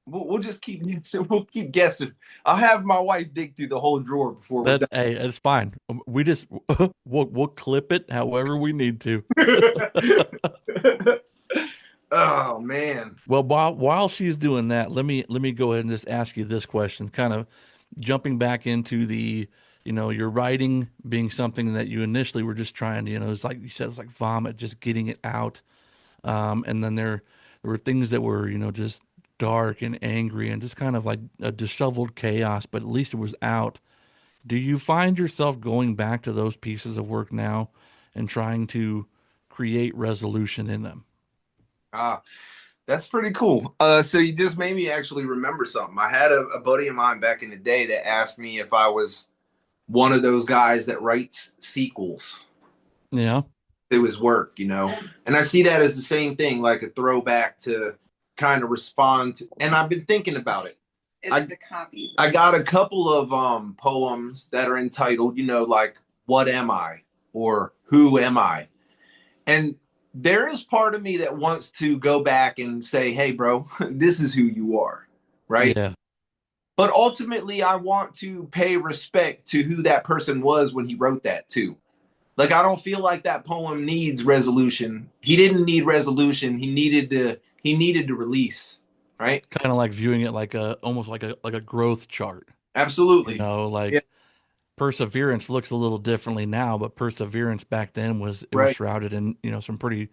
We'll just keep guessing. We'll keep guessing. I'll have my wife dig through the whole drawer before we're That's hey, it's fine. We just we'll clip it however we need to. done. Oh man. Well, while she's doing that, let me go ahead and just ask you this question, kind of jumping back into the, your writing being something that you initially were just trying to, it's like you said, it's like vomit, just getting it out. And then there were things that were, just dark and angry and just kind of like a disheveled chaos, but at least it was out. Do you find yourself going back to those pieces of work now and trying to create resolution in them? Ah, that's pretty cool. So you just made me actually remember something. I had a buddy of mine back in the day that asked me if I was one of those guys that writes sequels Yeah. to his work. And I see that as the same thing, like a throwback to kind of respond to, and I've been thinking about it. It's I, the copy. I got a couple of poems that are entitled, like "What Am I?" or "Who Am I?" And there is part of me that wants to go back and say, "Hey, bro, this is who you are," right? Yeah. But ultimately, I want to pay respect to who that person was when he wrote that too. Like, I don't feel like that poem needs resolution. He didn't need resolution. He needed to release, right? Kind of like viewing it like a almost like a growth chart. Absolutely. Yeah, Like perseverance looks a little differently now, but perseverance back then was it was right. shrouded in, some pretty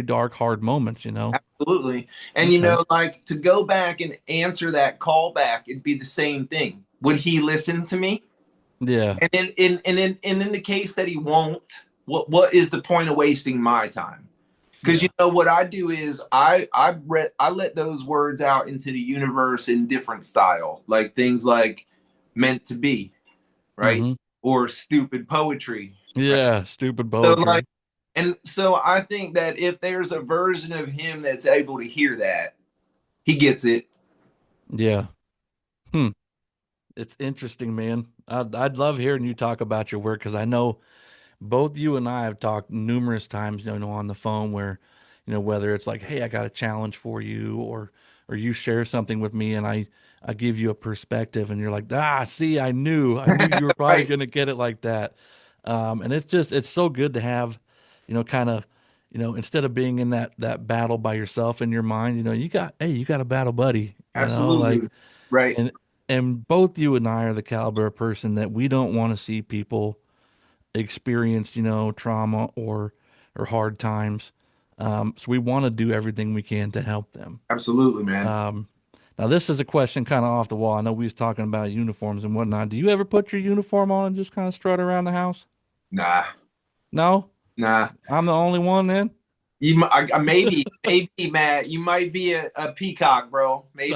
dark, hard moments. Absolutely. And Okay. like, to go back and answer that call back, it'd be the same thing. Would he listen to me? Yeah. And in the case that he won't, what is the point of wasting my time? Because Yeah. what I do is I let those words out into the universe in different style, like things like "meant to be," right, Hmm. or stupid poetry, right? Yeah. Stupid So like, poetry. and so I think that if there's a version of him that's able to hear that, he gets it. Yeah. Hmm. It's interesting, man. I'd love hearing you talk about your work because I know both you and I have talked numerous times, on the phone where, whether it's like, hey, I got a challenge for you, or you share something with me and I give you a perspective and you're like, see, I knew you were probably Right. gonna get it like that. And it's so good to have, kind of, instead of being in that battle by yourself in your mind, you got a battle buddy, like Absolutely. Right. and both you and I are the caliber of person that we don't want to see people experience, trauma or hard times. So we want to do everything we can to help them. Absolutely, man. Um, Now this is a question kind of off the wall. I know we was talking about uniforms and whatnot. Do you ever put your uniform on and just kind of strut around the house? Nah. No, Nah. I'm the only one then. Maybe, Matt, you might be a peacock, bro. Maybe.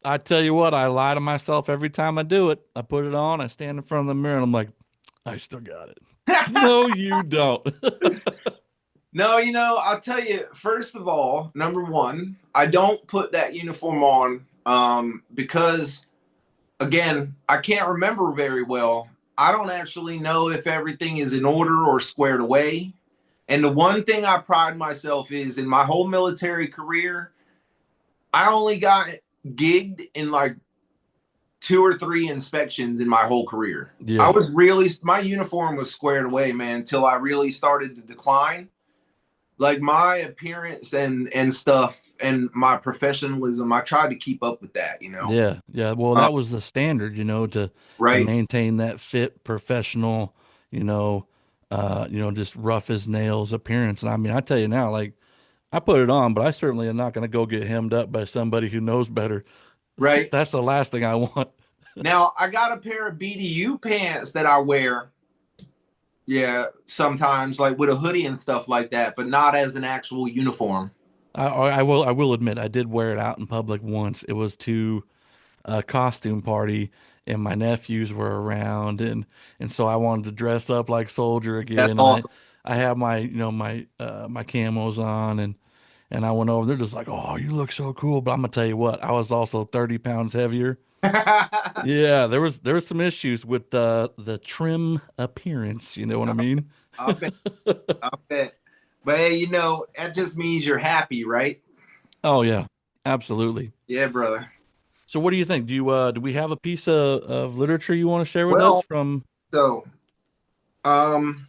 I tell you what, I lie to myself every time I do it. I put it on, I stand in front of the mirror, and I'm like, I still got it. No, you don't. No, I'll tell you, first of all, number one, I don't put that uniform on because, again, I can't remember very well. I don't actually know if everything is in order or squared away. And the one thing I pride myself is in my whole military career, I only got gigged in like two or three inspections in my whole career. Yeah. My uniform was squared away, man, until I really started to decline. like my appearance and stuff and my professionalism, I tried to keep up with that, you know. Yeah, yeah. Well, Uh, that was the standard, to right, maintain that fit, professional, just rough as nails appearance. And I mean, I tell you now, like I put it on, but I certainly am not going to go get hemmed up by somebody who knows better. right. That's the last thing I want. Now I got a pair of BDU pants that I wear, yeah, sometimes like with a hoodie and stuff like that, but not as an actual uniform. I will admit I did wear it out in public once. It was to a costume party and my nephews were around and so I wanted to dress up like soldier That's again and I awesome. I have my my camos on and I went over. They're just like, "Oh, you look so cool." But I'm gonna tell you what, I was also 30 pounds heavier. I Yeah, there was some issues with the trim appearance, you know what I mean? bet, I bet. But hey, you know, that just means you're happy, right? Oh yeah, absolutely. Yeah, brother. So what do you think? Do we have a piece of literature you want to share with us Well, from so um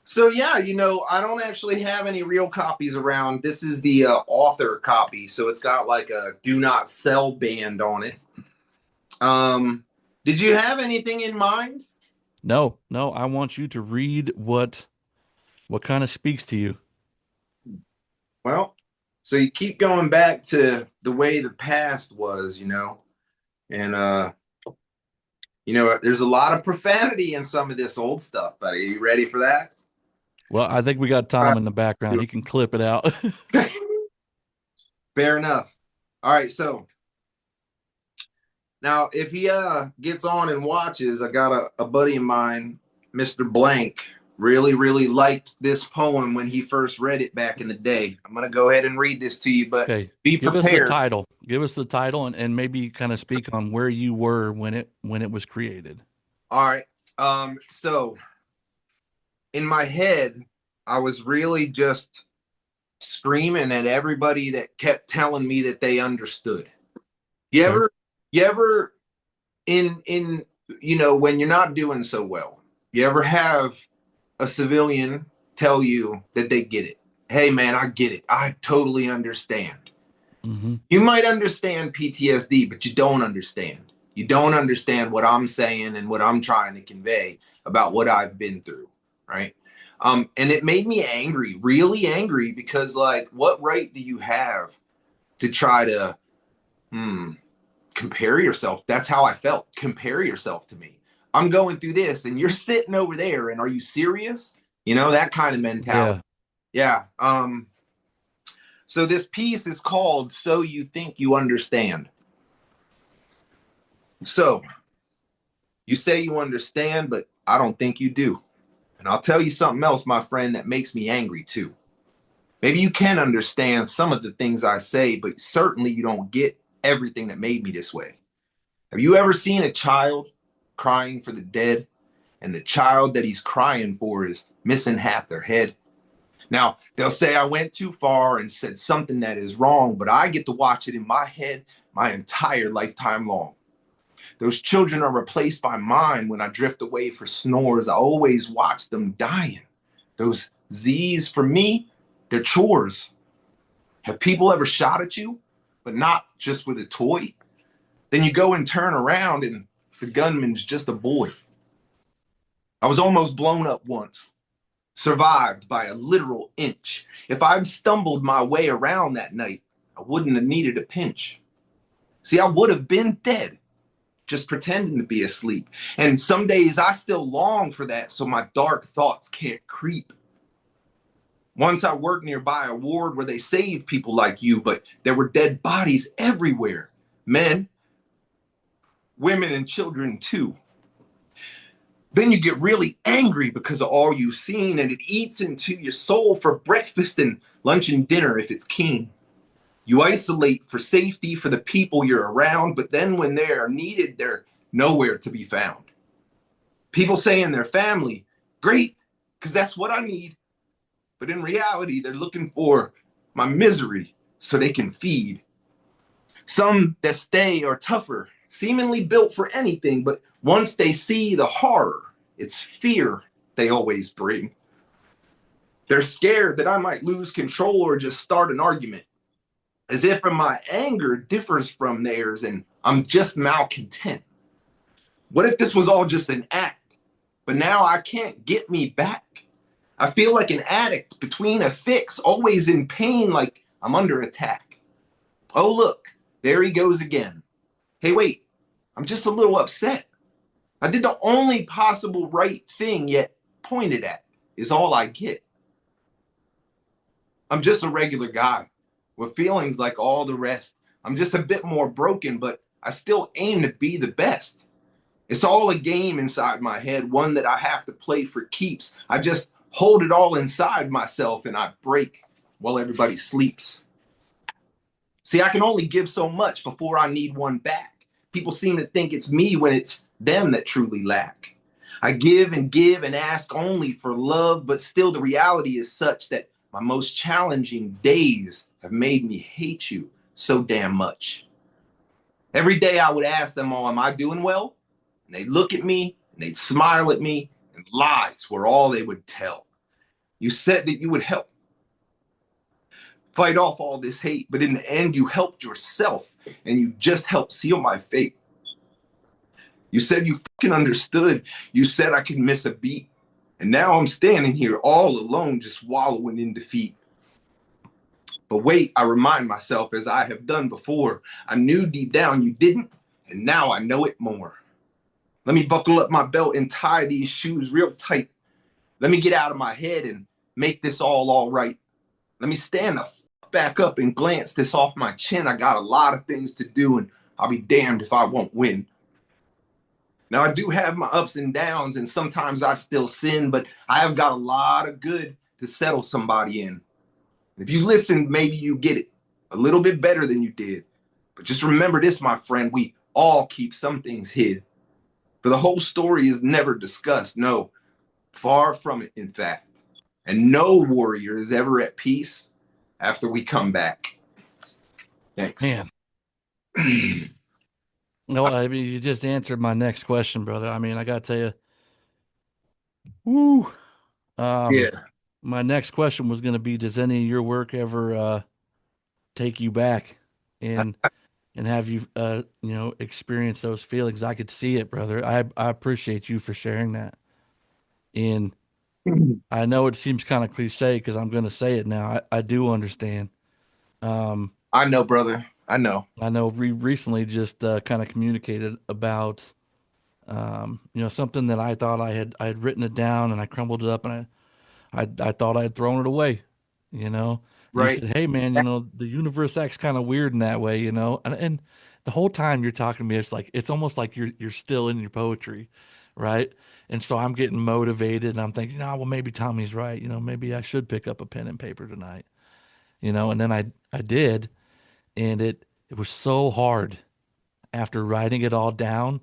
so yeah, you know, I don't actually have any real copies around. This is the author copy, so it's got like a do not sell band on it. Um did you have anything in mind? No, no, I want you to read what kind of speaks to you. Well, so you keep going back to the way the past was, you know, and you know, there's a lot of profanity in some of this old stuff, buddy. Are you ready for that? Well, I think we got All Tom in the background. He can clip it out. right. Fair enough. All right, so now if he gets on and watches, I got a buddy of mine, Mr. Blank, really liked this poem when he first read it back in the day. I'm gonna go ahead and read this to you, but Okay, be give us the prepared. title. Give us the title and maybe kind of speak on where you were when it was created. All right. So in my head, I was really just screaming at everybody that kept telling me that they understood. You Okay. ever, you ever in you know when you're not doing so well, you ever have a civilian tell you that they get it? Hey man, I get it. I totally understand. Hmm. You might understand PTSD, but you don't understand. You don't understand what I'm saying and what I'm trying to convey about what I've been through, right? And it made me angry, really angry, because like, what right do you have to try to compare yourself? That's how I felt. Compare yourself to me. I'm going through this, and you're sitting over there, and are you serious? You know that kind of mentality. Yeah. Yeah. So this piece is called "So You Think You Understand." So you say you understand, but I don't think you do. And I'll tell you something else, my friend, that makes me angry too. Maybe you can understand some of the things I say, but certainly you don't get everything that made me this way. Have you ever seen a child crying for the dead, and the child that he's crying for is missing half their head? Now, they'll say I went too far and said something that is wrong, but I get to watch it in my head my entire lifetime long. Those children are replaced by mine when I drift away for snores. I always watch them dying. Those Z's for me, they're chores. Have people ever shot at you, but not just with a toy? Then you go and turn around and the gunman's just a boy. I was almost blown up once, survived by a literal inch. If I'd stumbled my way around that night, I wouldn't have needed a pinch. See, I would have been dead, just pretending to be asleep. And some days I still long for that so my dark thoughts can't creep. Once I worked nearby a ward where they saved people like you, but there were dead bodies everywhere. Men, women, and children too. Then you get really angry because of all you've seen, and it eats into your soul for breakfast and lunch and dinner if it's keen. You isolate for safety for the people you're around, but then when they are needed, they're nowhere to be found. People say in their family, great, because that's what I need. But in reality, they're looking for my misery so they can feed. Some that stay are tougher, seemingly built for anything, but once they see the horror, it's fear they always bring. They're scared that I might lose control or just start an argument, as if my anger differs from theirs and I'm just malcontent. What if this was all just an act, but now I can't get me back? I feel like an addict between a fix, always in pain, like I'm under attack. Oh, look, there he goes again. Hey, wait, I'm just a little upset. I did the only possible right thing, yet pointed at is all I get. I'm just a regular guy with feelings like all the rest. I'm just a bit more broken, but I still aim to be the best. It's all a game inside my head, one that I have to play for keeps. I just hold it all inside myself and I break while everybody sleeps. See, I can only give so much before I need one back. People seem to think it's me when it's them that truly lack. I give and ask only for love, but still the reality is such that my most challenging days have made me hate you so damn much. Every day I would ask them all, am I doing well? And they'd look at me and they'd smile at me, and lies were all they would tell. You said that you would help fight off all this hate, but in the end, you helped yourself and you just helped seal my fate. You said you fucking understood. You said I could miss a beat. And now I'm standing here all alone, just wallowing in defeat. But wait, I remind myself, as I have done before, I knew deep down you didn't, and now I know it more. Let me buckle up my belt and tie these shoes real tight. Let me get out of my head and make this all right. Let me stand the fuck back up and glance this off my chin. I got a lot of things to do, and I'll be damned if I won't win. Now, I do have my ups and downs, and sometimes I still sin, but I have got a lot of good to settle somebody in. If you listen, maybe you get it a little bit better than you did. But just remember this, my friend, we all keep some things hid. For the whole story is never discussed. No, far from it, in fact. And no warrior is ever at peace after we come back. Thanks. Man, no, I mean, you just answered my next question, brother. I mean, I got to tell you, woo. Um, Yeah. my next question was going to be, does any of your work ever take you back and have you experience those feelings? I could see it, brother. I appreciate you for sharing that. And I know it seems kind of cliche because I'm going to say it now. I do understand. Um, I know, brother. I know. I know we recently just kind of communicated about something that I thought I had written it down and I crumbled it up and I thought I had thrown it away, you know. And you Right. said, "Hey, man, the universe acts kind of weird in that way, you know." And the whole time you're talking to me, it's almost like you're still in your poetry, right? And so I'm getting motivated, and I'm thinking, "No, well, maybe Tommy's right. You know, maybe I should pick up a pen and paper tonight, you know." And then I did, and it was so hard after writing it all down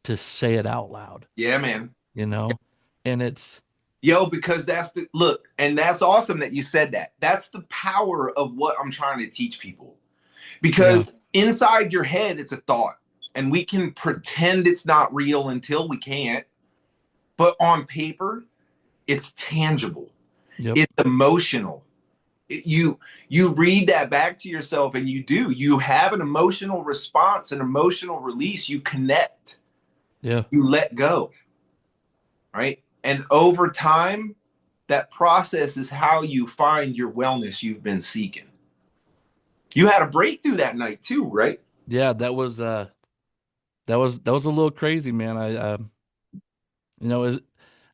to say it out loud, Yeah, man. you know. And it's Yo, because that's the look, and that's awesome that you said that. That's the power of what I'm trying to teach people. yeah, Because inside your head, it's a thought, and we can pretend it's not real until we can't. But on paper, it's tangible, yep, it's emotional. You read that back to yourself, and you have an emotional response, an emotional release. You connect, yeah. you let go, right? And over time, that process is how you find your wellness you've been seeking. You had a breakthrough that night too, right? Yeah, that was a little crazy, man. You know,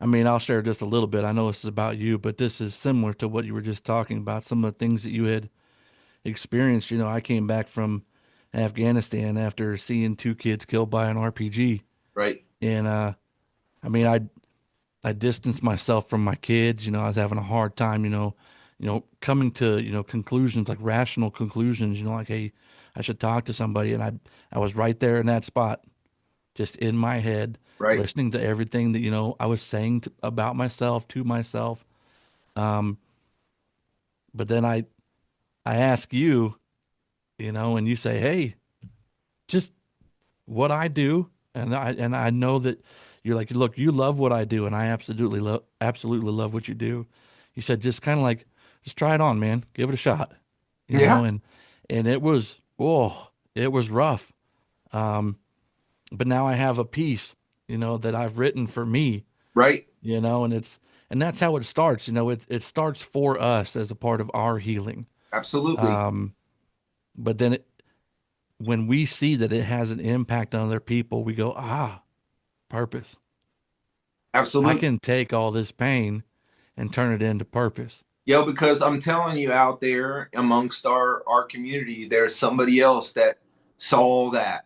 I mean, I'll share just a little bit. I know this is about you, but this is similar to what you were just talking about. Some of the things that you had experienced. You know, I came back from Afghanistan after seeing two kids killed by an RPG, Right, and I mean, I distanced myself from my kids. You know, I was having a hard time. Coming to conclusions like rational conclusions. You know, like, hey, I should talk to somebody, and I was right there in that spot just in my head, right. listening to everything that, I was saying about myself to myself. Um, but then I ask you, and you say, "Hey, just what I do," and I know that you're like, "Look, you love what I do, and I absolutely love what you do." he said, just kind of like, just try it on, man. Give it a shot, Yeah. and it was, oh, it was rough. Um, but now I have a piece, that I've written for me, Right. and that's how it starts. It starts for us as a part of our healing. Absolutely. Um, but then when we see that it has an impact on other people, we go, purpose. I Absolutely. can take all this pain and turn it into purpose. Yo, because I'm telling you, out there amongst our community, there's somebody else that saw that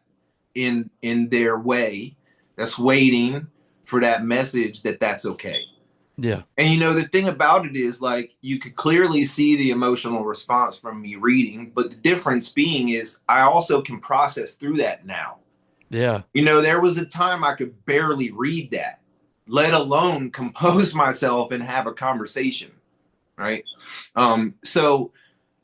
in their way, that's waiting for that message that that's okay. Yeah. And the thing about it is, like, you could clearly see the emotional response from me reading, but the difference being is I also can process through that now. Yeah. There was a time I could barely read that, let alone compose myself and have a conversation, right? So,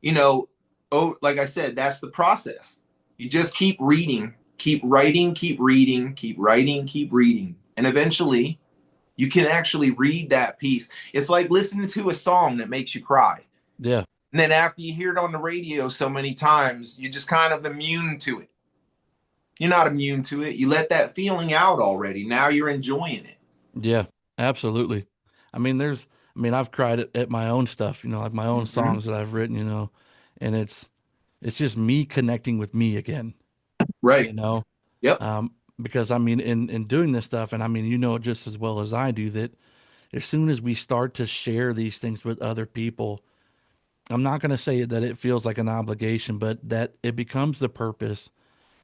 you know, oh, like I said, that's the process. You just keep reading, keep writing, keep reading, keep writing, keep reading. And eventually you can actually read that piece. It's like listening to a song that makes you cry. Yeah. And then after you hear it on the radio so many times, you're just kind of immune to it. You're not immune to it. You let that feeling out already. Now you're enjoying it. Yeah. Absolutely. I've cried at my own stuff, like my own Mm-hmm. songs that I've written, and it's just me connecting with me again, you Right. know, Yep. because in doing this stuff, and you know it just as well as I do, that as soon as we start to share these things with other people, I'm not going to say that it feels like an obligation, but that it becomes the purpose.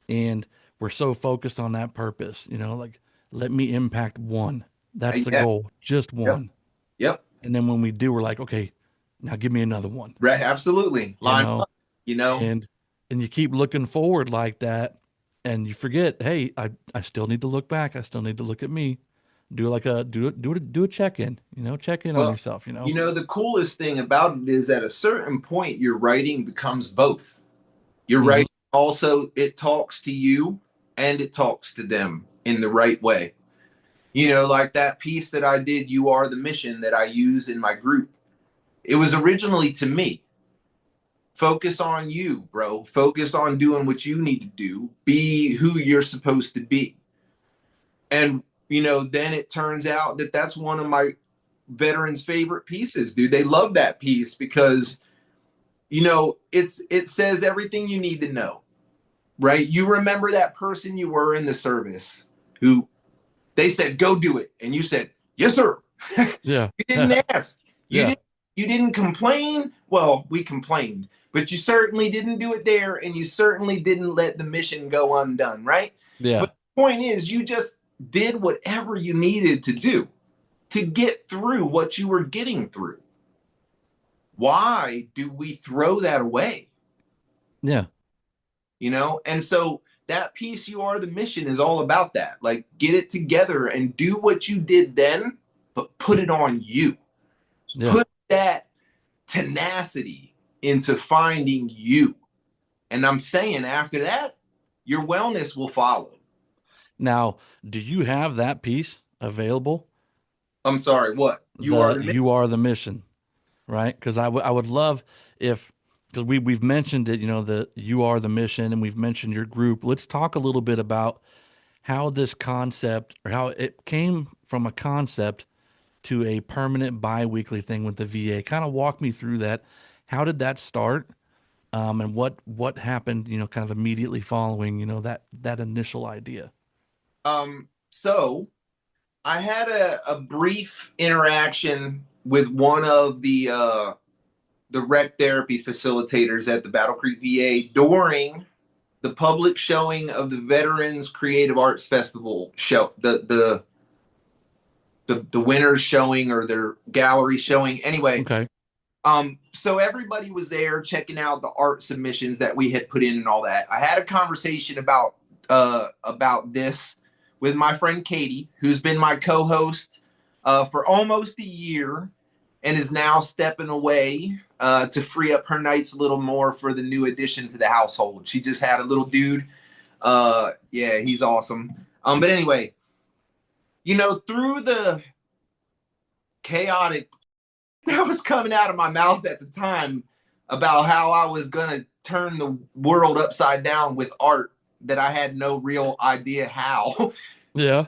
And we're so focused on that purpose, like, let me impact one. That's the Yeah. goal, just Yep. one. Yep. And then when we do, we're like, okay, now give me another one, Right. Absolutely. you Line know, up. You know. and you keep looking forward like that, and you forget, hey, I still need to look back. I still need to look at me. Do like a do a check in, check in on Well, yourself. the coolest thing about it is at a certain point, your writing becomes both. Your Hmm. writing also, it talks to you and it talks to them in the right way. Like that piece that I did, You Are the Mission, that I use in my group. It was originally to me. Focus on you, bro. Focus on doing what you need to do. Be who you're supposed to be. And, then it turns out that that's one of my veterans' favorite pieces, dude. They love that piece because it says everything you need to know, right? You remember that person you were in the service who they said go do it, and you said yes, sir. Yeah. You didn't ask. You Yeah. didn't. You didn't complain. Well, we complained, but you certainly didn't do it there, and you certainly didn't let the mission go undone, right? But Yeah. the point is, you just did whatever you needed to do to get through what you were getting through. Why do we throw that away? Yeah. And so that piece, You Are the Mission, is all about that. Like, get it together and do what you did then, but put it on you. Yeah. Put that tenacity into finding you. And I'm saying after that, your wellness will follow. Now, do you have that piece available? I'm sorry, what? You are The the mission. You Are the Mission, right? Because I would love if, because we've mentioned it, the You Are the Mission, and we've mentioned your group. Let's talk a little bit about how this concept, or how it came from a concept to a permanent bi-weekly thing with the VA. Kind of walk me through that. How did that start? And what happened, kind of immediately following, that initial idea. So I had a brief interaction with one of the rec therapy facilitators at the Battle Creek VA during the public showing of the Veterans Creative Arts Festival show, the winners showing, or their gallery showing. Anyway, Okay. so everybody was there checking out the art submissions that we had put in and all that. I had a conversation about this with my friend Katie, who's been my co-host for almost a year, and is now stepping away to free up her nights a little more for the new addition to the household. She just had a little dude. Yeah, he's awesome. But anyway, through the chaotic that was coming out of my mouth at the time about how I was going to turn the world upside down with art that I had no real idea how. Yeah.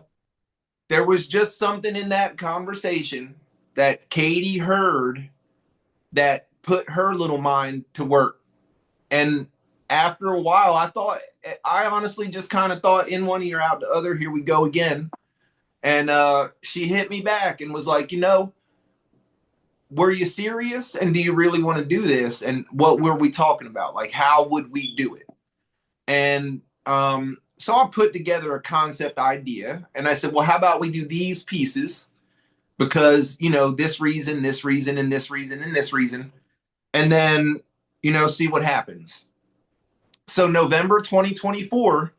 There was just something in that conversation that Katie heard that put her little mind to work. And after a while, I honestly just kind of thought in one ear, out the other, here we go again. And she hit me back and was like, were you serious? And do you really want to do this? And what were we talking about? Like, how would we do it? And so I put together a concept idea and I said, well, how about we do these pieces? Because, this reason, this reason, and this reason, and this reason. And then, see what happens. So November 2024,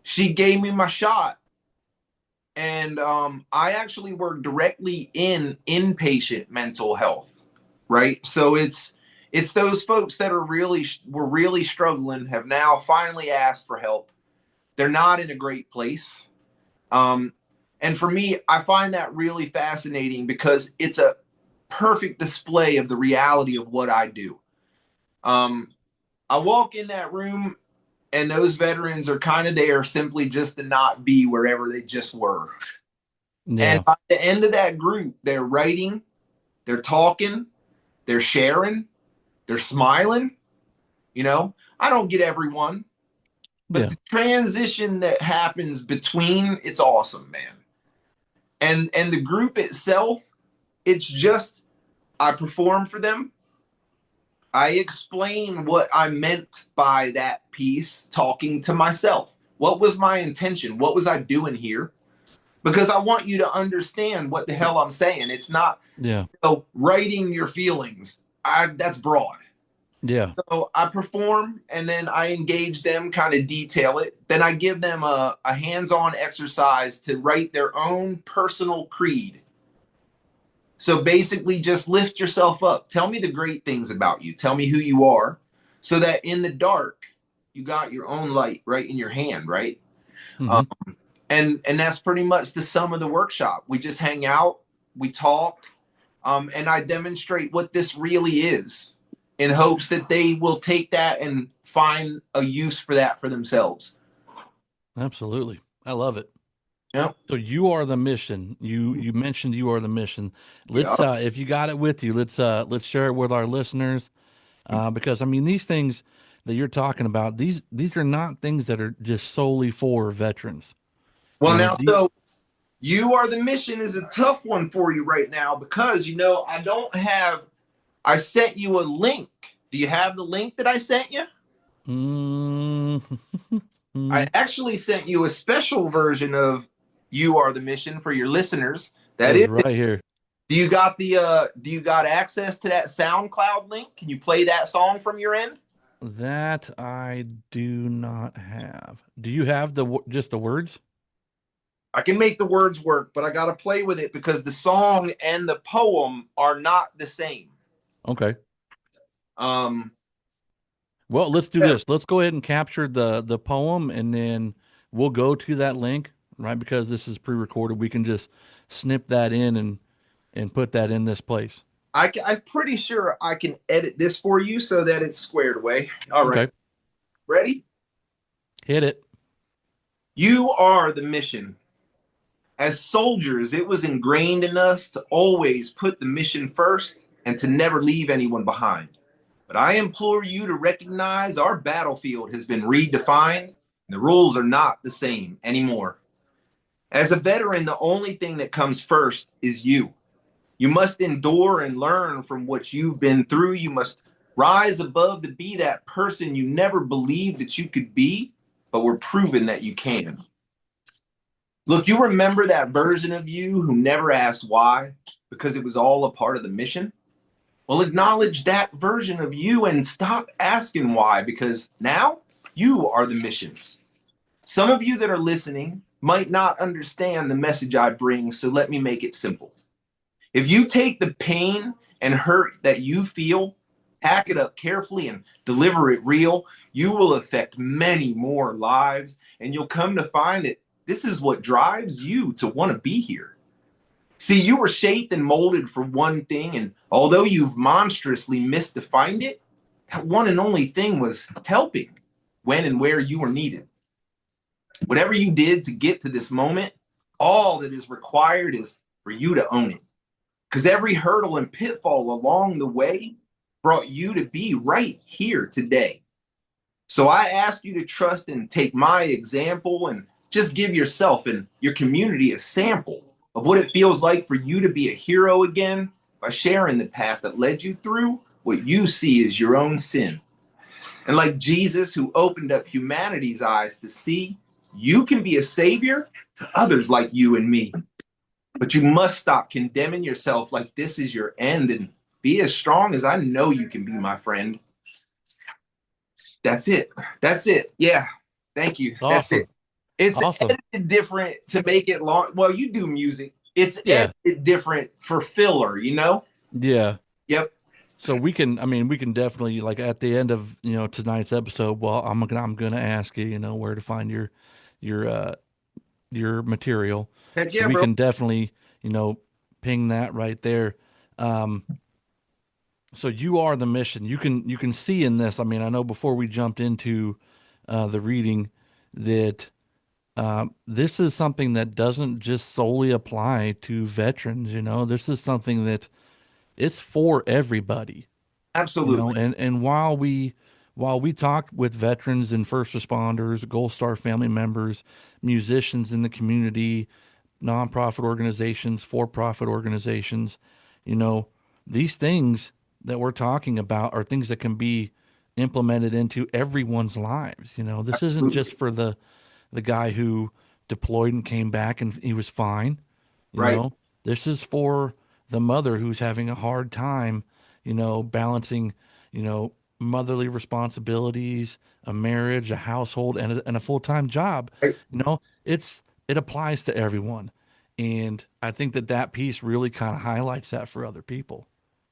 she gave me my shot. And I actually work directly in inpatient mental health, right? So it's those folks that were really struggling, have now finally asked for help. They're not in a great place. And for me, I find that really fascinating because it's a perfect display of the reality of what I do. I walk in that room and those veterans are kind of there simply just to not be wherever they just were. And Yeah. by the end of that group, they're writing, they're talking, they're sharing, they're smiling. I don't get everyone, but Yeah. the transition that happens between, it's awesome, man. And the group itself, it's just I perform for them. I explain what I meant by that piece, talking to myself. What was my intention? What was I doing here? Because I want you to understand what the hell I'm saying. It's not Yeah. writing your feelings. That's broad. Yeah. So I perform and then I engage them, kind of detail it. Then I give them a hands-on exercise to write their own personal creed. So basically, just lift yourself up. Tell me the great things about you. Tell me who you are, so that in the dark, you got your own light right in your hand, right? Hmm. Um, and that's pretty much the sum of the workshop. We just hang out, we talk, and I demonstrate what this really is, in hopes that they will take that and find a use for that for themselves. Absolutely. I love it. Yep. So you are the mission. You mentioned you are the mission. Let's Yep. if you got it with you, let's share it with our listeners. Because I mean these things that you're talking about, these are not things that are just solely for veterans. Well, now, The so you are the mission is a tough one for you right now because I don't have. I sent you a link. Do you have the link that I sent you? mm, I actually sent you a special version of "You Are the Mission" for your listeners. That is is. right here. Do you got access to that SoundCloud link? Can you play that song from your end? That I do not have. Do you have just the words? I can make the words work, but I got to play with it because the song and the poem are not the same. Okay. Um, Well, let's do this. Let's go ahead and capture the poem, and then we'll go to that link, right? Because this is pre-recorded, we can just snip that in and put that in this place. I'm pretty sure I can edit this for you so that it's squared away. All right, Okay, ready? hit it. You are the mission. As soldiers, it was ingrained in us to always put the mission first and to never leave anyone behind. But I implore you to recognize our battlefield has been redefined and the rules are not the same anymore. As a veteran, the only thing that comes first is you. You must endure and learn from what you've been through. You must rise above to be that person you never believed that you could be, but were proven that you can. Look, you remember that version of you who never asked why because it was all a part of the mission? Well, acknowledge that version of you and stop asking why because now you are the mission. Some of you that are listening might not understand the message I bring, so let me make it simple. If you take the pain and hurt that you feel, pack it up carefully and deliver it real, you will affect many more lives and you'll come to find that this is what drives you to want to be here. See, you were shaped and molded for one thing, and although you've monstrously misdefined it, that one and only thing was helping when and where you were needed. Whatever you did to get to this moment, all that is required is for you to own it. Because every hurdle and pitfall along the way brought you to be right here today. So I ask you to trust and take my example and just give yourself and your community a sample of what it feels like for you to be a hero again by sharing the path that led you through what you see as your own sin. And like Jesus, who opened up humanity's eyes to see, you can be a savior to others like you and me. But you must stop condemning yourself like this is your end and be as strong as I know you can be, my friend. That's it. That's it. Yeah. Thank you. That's Awesome. it. It's Awesome. edited different to make it long. Well, you do music. It's Yeah. edited different for filler, you know? Yeah. Yep. So we can, I mean, we can definitely like at the end of, tonight's episode, well, I'm gonna ask you, where to find your your material. Heck So yeah, we bro. can definitely, you know, ping that right there. Um, so you are the mission. You can see in this. I mean, I know before we jumped into the reading that this is something that doesn't just solely apply to veterans. This is something that it's for everybody. Absolutely. And while we talked with veterans and first responders, Gold Star family members, musicians in the community, nonprofit organizations, for-profit organizations, you know, these things that we're talking about are things that can be implemented into everyone's lives. This isn't Absolutely. just for the guy who deployed and came back and he was fine. You Right. know, this is for the mother who's having a hard time, balancing, motherly responsibilities, a marriage, a household, and a full-time job. Right. It applies to everyone. And I think that piece really kind of highlights that for other people.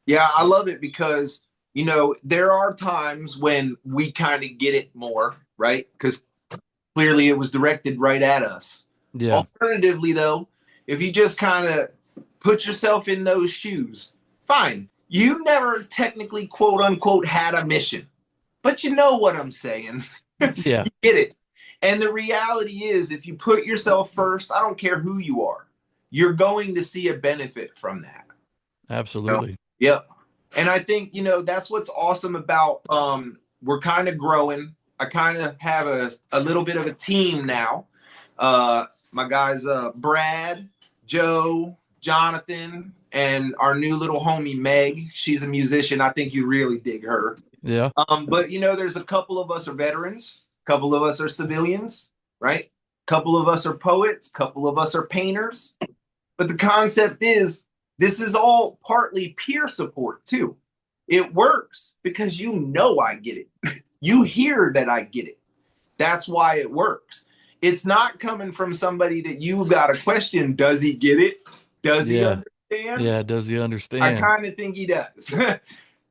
Yeah, I love it because, there are times when we kind of get it more, right? Because clearly it was directed right at us. Yeah. Alternatively, though, if you just kind of put yourself in those shoes, fine. You never technically, quote unquote, had a mission, but you know what I'm saying. Yeah. You get it. And the reality is, if you put yourself first, I don't care who you are, you're going to see a benefit from that. You know? Absolutely. Yep. And I think, that's what's awesome about we're kind of growing. I kind of have a little bit of a team now. My guys Brad, Joe, Jonathan, and our new little homie Meg. She's a musician. I think you really dig her. Yeah. But there's a couple of us are veterans, a couple of us are civilians, right? A couple of us are poets, a couple of us are painters. But the concept is this is all partly peer support too. It works because I get it. You hear that I get it. That's why it works. It's not coming from somebody that you got a question. Does he get it? Does he Yeah. understand? Yeah. Does he I understand? kind of think he does.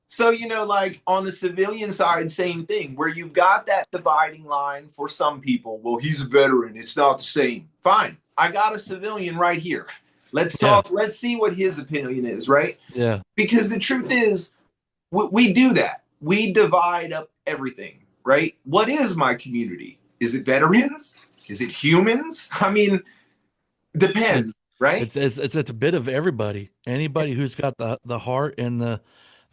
So, like on the civilian side, same thing, where you've got that dividing line for some people. Well, he's a veteran. It's not the same. Fine. I got a civilian right here. Let's Yeah. talk. Let's see what his opinion is, right? Yeah. Because the truth is, we do that. We divide up everything, right? What is my community? Is it veterans? Is it humans? I mean, depends, It's right? it's a bit of everybody. Anybody who's got the heart and the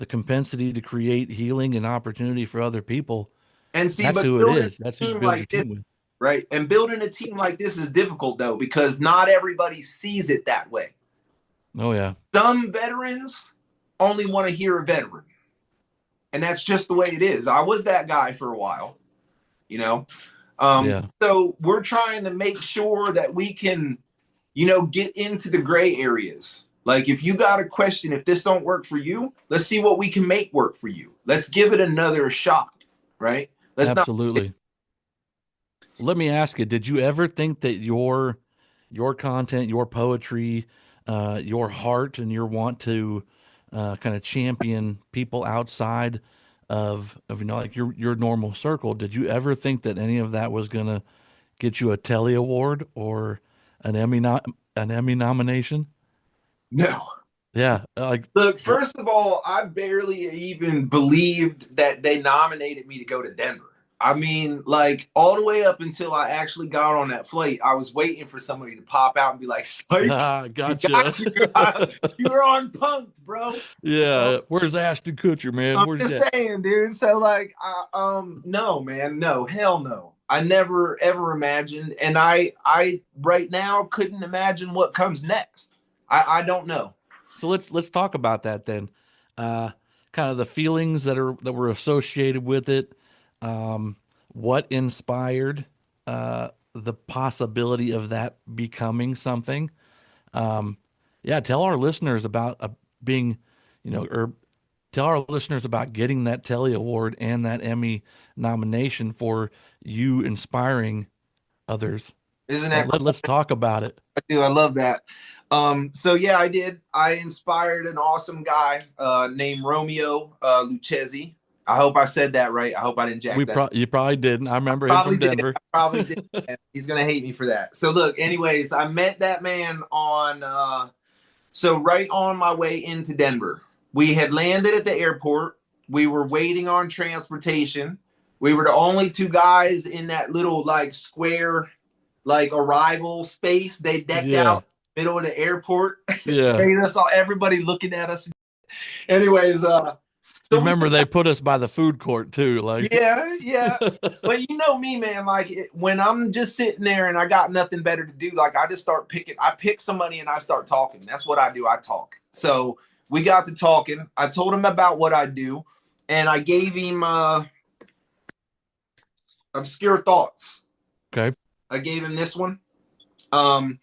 compensity to create healing and opportunity for other people, And see, that's but who it building is. That's a who you team build your like this, team with. right? And building a team like this is difficult though, because not everybody sees it that way. Oh yeah. Some veterans only want to hear a veteran. And that's just the way it is. I was that guy for a while, you know. Yeah. So we're trying to make sure that we can, get into the gray areas. Like if you got a question, if this don't work for you, let's see what we can make work for you. Let's give it another shot, right? Let's not. Absolutely. Let me ask you, did you ever think that your content, your poetry, your heart and your want to kind of champion people outside of like your normal circle, did you ever think that any of that was gonna get you a Telly Award or an Emmy nomination? No. Yeah, like Look, first of all, I barely even believed that they nominated me to go to Denver. I mean, like all the way up until I actually got on that flight, I was waiting for somebody to pop out and be like, "Psych, we gotcha. got you. You were on punked, bro." You know, Yeah, where's Ashton Kutcher, man? I'm Where's just that? saying, dude. So like, no, man, no, hell no. I never ever imagined, and I right now couldn't imagine what comes next. I don't know. So let's talk about that then. Uh, Kind of the feelings that were associated with it. Um, what inspired the possibility of that becoming something? Um, yeah, tell our listeners about being, or tell our listeners about getting that Telly Award and that Emmy nomination for you inspiring others. Isn't that Let's talk about it. I do. I love that. So yeah, I did. I inspired an awesome guy named Romeo Lucchesi. I hope I said that right. I hope I didn't jack that. You probably didn't. I remember him Probably from did. Denver. I probably did. And he's gonna hate me for that. So look, anyways, I met that man on so right on my way into Denver. We had landed at the airport. We were waiting on transportation. We were the only two guys in that little like square like arrival space. They decked Yeah, out middle of the airport. yeah. Made us all everybody looking at us. Anyways, You so we remember they put us by the food court too, like. yeah. But you know me, man. Like when I'm just sitting there and I got nothing better to do, like I just start picking. I pick somebody and I start talking. That's what I do. I talk. So we got to talking. I told him about what I do, and I gave him obscure thoughts. Okay. I gave him this one. Um,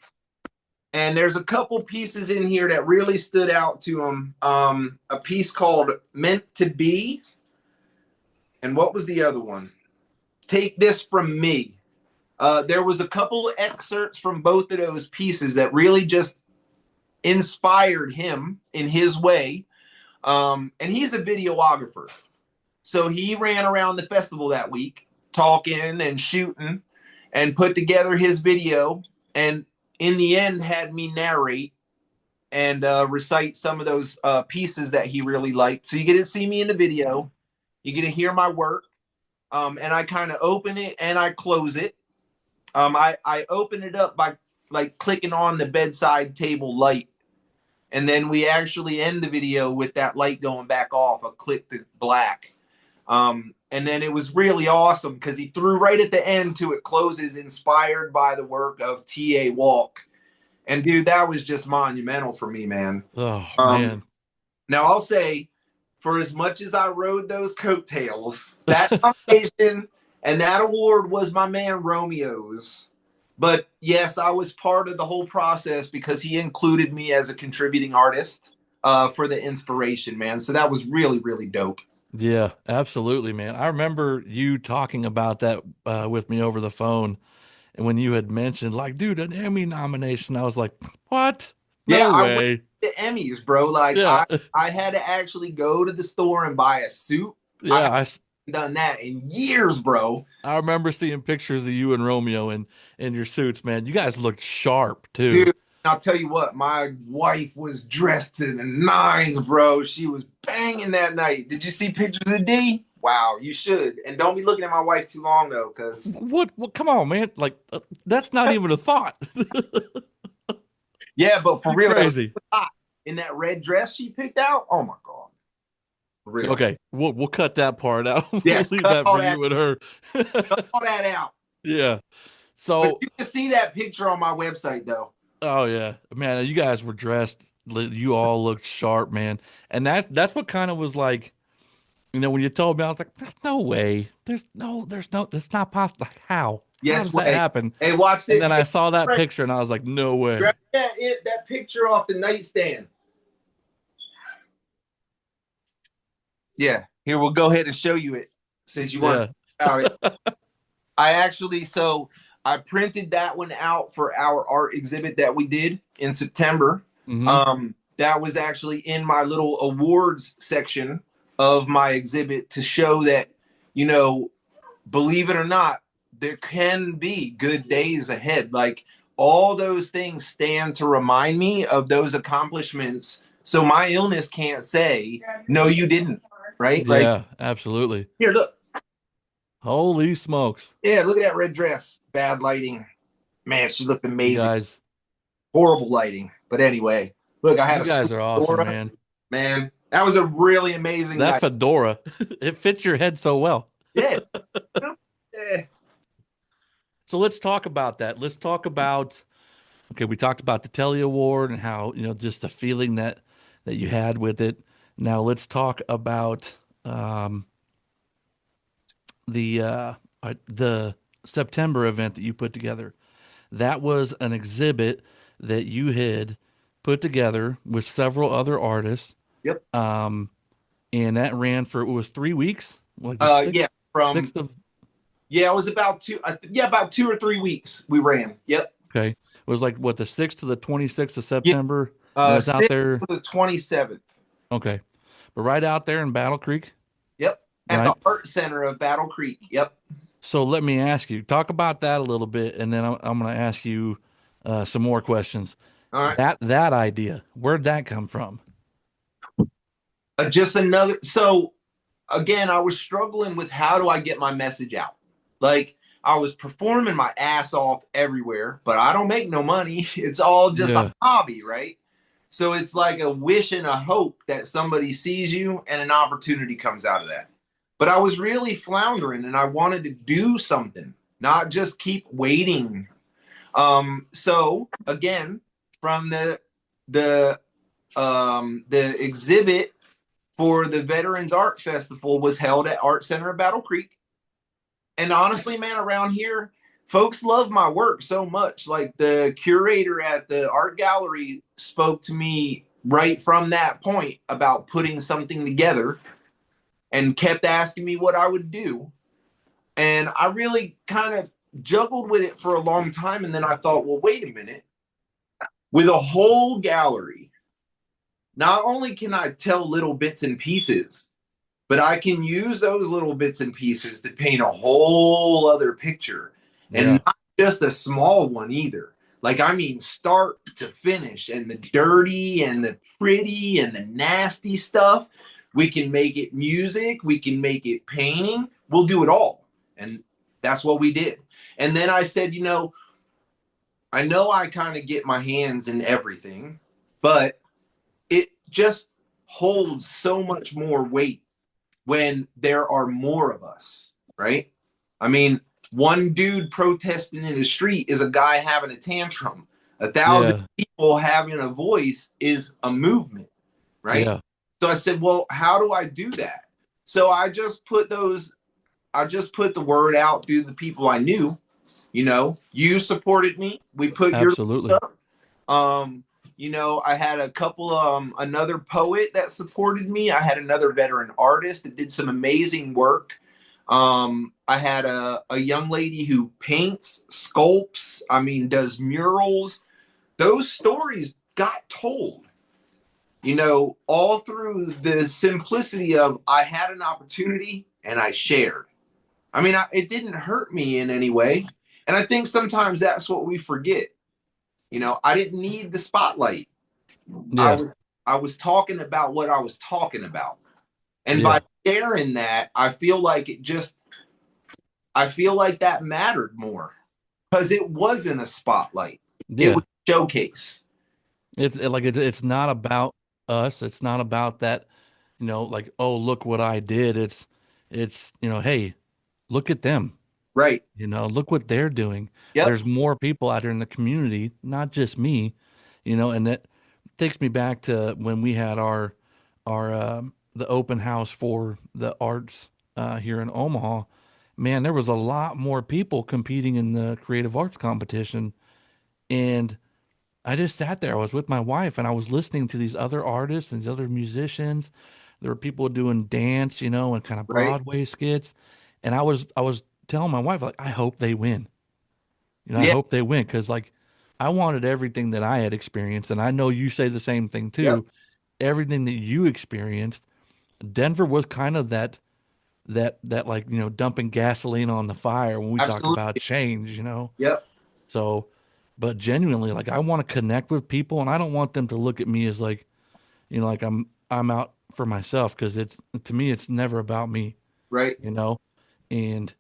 and there's a couple pieces in here that really stood out to him. A piece called "Meant to Be," and what was the other one? "Take This From Me." There was a couple of excerpts from both of those pieces that really just inspired him in his way. And he's a videographer. So he ran around the festival that week talking and shooting and put together his video. And in the end, had me narrate and recite some of those pieces that he really liked. So you get to see me in the video, you get to hear my work. And I kind of open it and I close it. I open it up by like clicking on the bedside table light. And then we actually end the video with that light going back off. I clicked to black. And then it was really awesome because he threw right at the end to it closes inspired by the work of T.A. Walk. And dude, that was just monumental for me, man. Oh Um, man. Now I'll say, for as much as I rode those coattails, that nomination and that award was my man Romeo's. But yes, I was part of the whole process because he included me as a contributing artist for the inspiration, man. So that was really, really dope. Yeah, absolutely, man. I remember you talking about that with me over the phone, and when you had mentioned, like, dude, an Emmy nomination, I was like, what? Yeah, No I went way. to Emmys, bro. Like Yeah, I had to actually go to the store and buy a suit. I yeah. haven't done that in years, bro. I remember seeing pictures of you and Romeo in your suits, man. You guys looked sharp too. Dude, I'll tell you what, my wife was dressed to the nines, bro. She was banging that night. Did you see pictures of D? Wow, you should. And don't be looking at my wife too long though, because What? Come on, man. Like, that's not even a thought. yeah, but for You real, that was crazy. hot in that red dress she picked out. Oh my god, for real. Okay, we'll cut that part out. Yeah, We'll leave that for you and her. cut all that out. Yeah. But So, you can see that picture on my website though. oh yeah, man, you guys were dressed. You all looked sharp, man. And that's what kind of was like, when you told me, I was like, "There's no way. There's no. That's not possible. Like, how? How Yes, does that way. happen?" Hey, watch And it. then I saw that Right. picture, and I was like, "No way." Grab that picture off the nightstand. Yeah, here we'll go ahead and show you it since you want to Yeah. talk about it. I actually I printed that one out for our art exhibit that we did in September. Hmm. That was actually in my little awards section of my exhibit to show that, you know, believe it or not, there can be good days ahead. Like all those things stand to remind me of those accomplishments. So my illness can't say, no, you didn't. Right? Like, Yeah, absolutely. here, look. Holy smokes. Yeah, look at that red dress. Bad lighting. Man, she looked You amazing. guys, Horrible lighting. But anyway, look, I had you a guys sweet are awesome, fedora. man. Man, that was a really amazing That night. fedora, it fits your head so well. Yeah. Yeah. So let's talk about that. Let's talk about, okay, we talked about the Telly Award and how, just the feeling that you had with it. Now let's talk about um the September event that you put together. That was an exhibit that you had put together with several other artists. Yep. Um, and that ran for it was 3 weeks, like the Yeah. From sixth of Yeah, it was about yeah, about 2 or 3 weeks we ran. Yep. okay. It was like what the 6th to the 26th of Yeah. September, and it was out 6th there. to the 27th. Okay, but right out there in Battle Creek, Yep. At the right? Art Center of Battle Creek. Yep. So let me ask you, talk about that a little bit, and then I'm going to ask you some more questions. All right. That idea, where'd that come from? Just another. So again, I was struggling with how do I get my message out? Like, I was performing my ass off everywhere, but I don't make no money. It's all just a Yeah, hobby, right? So it's like a wish and a hope that somebody sees you and an opportunity comes out of that. But I was really floundering and I wanted to do something, not just keep waiting. So again, from the the exhibit for the Veterans Art Festival was held at Art Center of Battle Creek. And honestly, man, around here, folks love my work so much. Like, the curator at the art gallery spoke to me right from that point about putting something together and kept asking me what I would do. And I really kind of juggled with it for a long time. And then I thought, well, wait a minute. With a whole gallery, not only can I tell little bits and pieces, but I can use those little bits and pieces to paint a whole other picture, and yeah, not just a small one either. Like, I mean, start to finish, and the dirty and the pretty and the nasty stuff. We can make it music, we can make it painting, we'll do it all. And that's what we did. And then I said, I know I kind of get my hands in everything, but it just holds so much more weight when there are more of us, right? I mean, one dude protesting in the street is a guy having a tantrum. 1,000 yeah, people having a voice is a movement, right? yeah. So I said, well, how do I do that? So I just put the word out through the people I knew. You supported me. We put your Absolutely. up. Um, I had a couple, another poet that supported me. I had another veteran artist that did some amazing work. I had a young lady who paints, sculpts, I mean, does murals. Those stories got told, all through the simplicity of I had an opportunity and I shared. I mean, it didn't hurt me in any way. And I think sometimes that's what we forget. I didn't need the spotlight. I Yeah, was I was talking about what I was talking about. And by yeah, sharing that, I feel like that mattered more because it wasn't a spotlight. It yeah. was a showcase. It's not about us. It's not about that, like, oh, look what I did. It's, hey, look at them. Right. Look what they're doing. Yep. There's more people out there in the community, not just me, and that takes me back to when we had our the open house for the arts here in Omaha. Man, there was a lot more people competing in the creative arts competition, and I just sat there. I was with my wife and I was listening to these other artists and these other musicians. There were people doing dance, and kind of Right. Broadway skits. And I was telling my wife, like, I hope they win. I Yeah. hope they win because, like, I wanted everything that I had experienced. And I know you say the same thing Yep. too. Everything that you experienced, Denver was kind of that like, dumping gasoline on the fire when we talk about Absolutely. change, Yep. So. but genuinely, like I want to connect with people, and I don't want them to look at me as like, like I'm out for myself because it's to me it's never about me, right? you know, and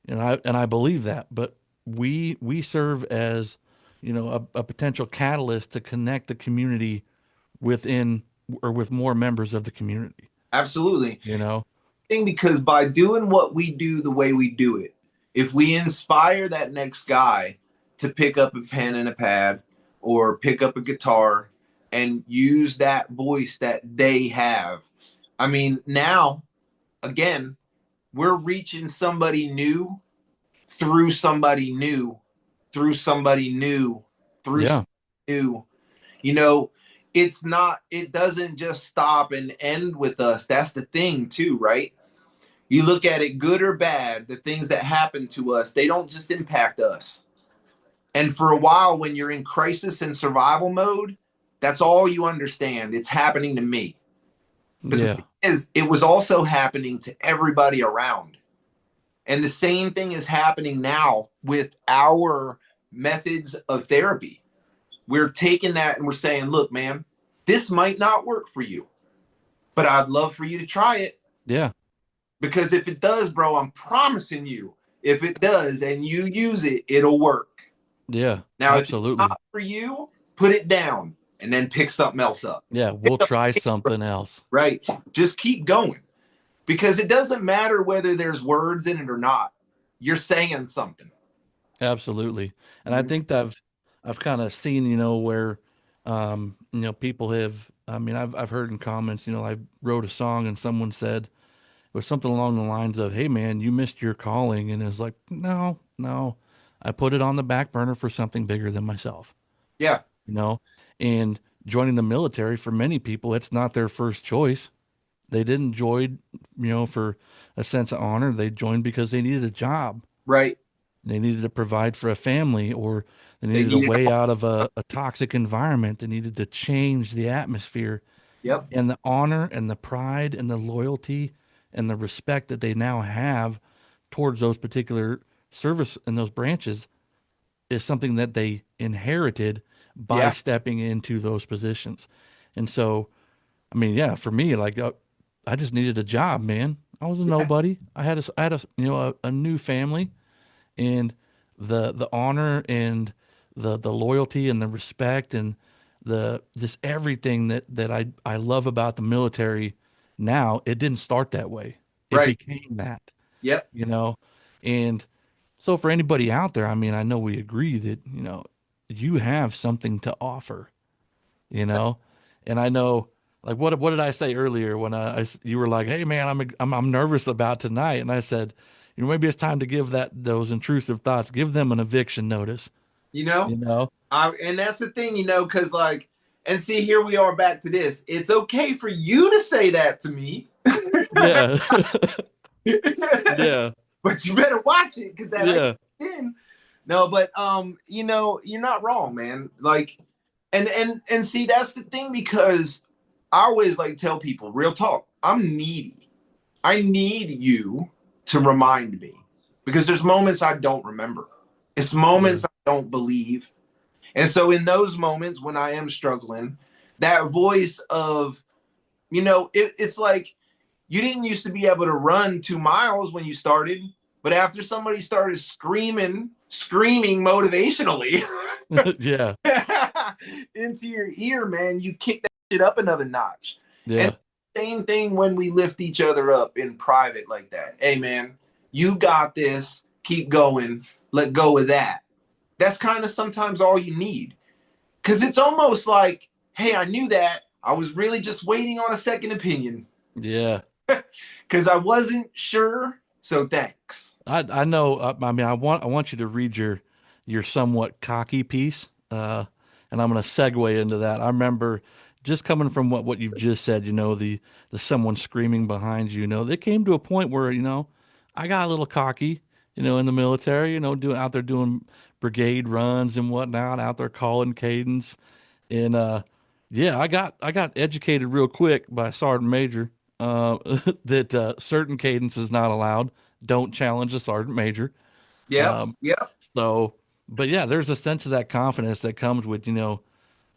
I believe that, but we serve as, a potential catalyst to connect the community within or with more members of the community, Absolutely. you know? Because by doing what we do the way we do it, if we inspire that next guy to pick up a pen and a pad or pick up a guitar and use that voice that they have, I mean, now again, we're reaching somebody new through somebody new, through somebody new, through Yeah. somebody new. You know, it doesn't just stop and end with us. That's the thing, too, right? You look at it good or bad, the things that happen to us, they don't just impact us. And for a while, when you're in crisis and survival mode, that's all you understand. It's happening to me. But the Yeah. thing is, it was also happening to everybody around. And the same thing is happening now with our methods of therapy. We're taking that and we're saying, look, man, this might not work for you, but I'd love for you to try it. Yeah. Because if it does, bro, I'm promising you, if it does and you use it, it'll work. Yeah. Now, if it's Absolutely. not for you, put it down and then pick something else up. Yeah. We'll try something else. Right? Just keep going because it doesn't matter whether there's words in it or not. You're saying something. Absolutely. And I Mhm. think that I've kind of seen, where people have, I mean, I've heard in comments, I wrote a song and someone said it was something along the lines of, "Hey man, you missed your calling." And it's like, "No, no. I put it on the back burner for something bigger than myself." Yeah. You know? And joining the military for many people, it's not their first choice. They didn't join, for a sense of honor. They joined because they needed a job. Right. They needed to provide for a family, or they They needed a need it way all. out of a toxic environment. They needed to change the atmosphere. Yep. And the honor and the pride and the loyalty and the respect that they now have towards those particular service and those branches is something that they inherited by Yeah. stepping into those positions. And so, I mean, yeah, for me, like, I just needed a job, man. I was a Yeah. nobody. I had a, a new family, and the honor and the loyalty and the respect and the this everything that I love about the military now, it didn't start that way. It Right. became that, Yep. you know. And so for anybody out there, I mean, I know we agree that, you have something to offer, you know. And I know, like, what did I say earlier when you were like, "Hey man, I'm nervous about tonight," and I said, maybe it's time to give those intrusive thoughts, give them an eviction notice, You know, you know. and that's the thing, because like, and see, here we are back to this. It's okay for you to say that to me, Yeah. Yeah. but you better watch it because that ain't Yeah. in. No, but you're not wrong, man. Like, and see, that's the thing because I always like tell people, real talk. I'm needy. I need you to remind me because there's moments I don't remember. It's Yeah. moments I don't believe. And so in those moments when I am struggling, that voice of, it's like you didn't used to be able to run 2 miles when you started, but after somebody started screaming motivationally Yeah. into your ear, man, you kick that shit up another notch. And Yeah. same thing when we lift each other up in private like that. Hey, man, you got this. Keep going. Let go of that. That's kind of sometimes all you need. Because it's almost like, hey, I knew that. I was really just waiting on a second opinion Yeah. because I wasn't sure. So thanks. I know. I mean, I want you to read your somewhat cocky piece, and I'm going to segue into that. I remember just coming from what you've just said. The someone screaming behind you. It came to a point where I got a little cocky. In the military. Doing out there doing brigade runs and whatnot, out there calling cadence, and yeah, I got educated real quick by a sergeant major uh, that certain cadence is not allowed. Don't challenge a sergeant major. Yep. Um, Yep. so, but yeah, there's a sense of that confidence that comes with,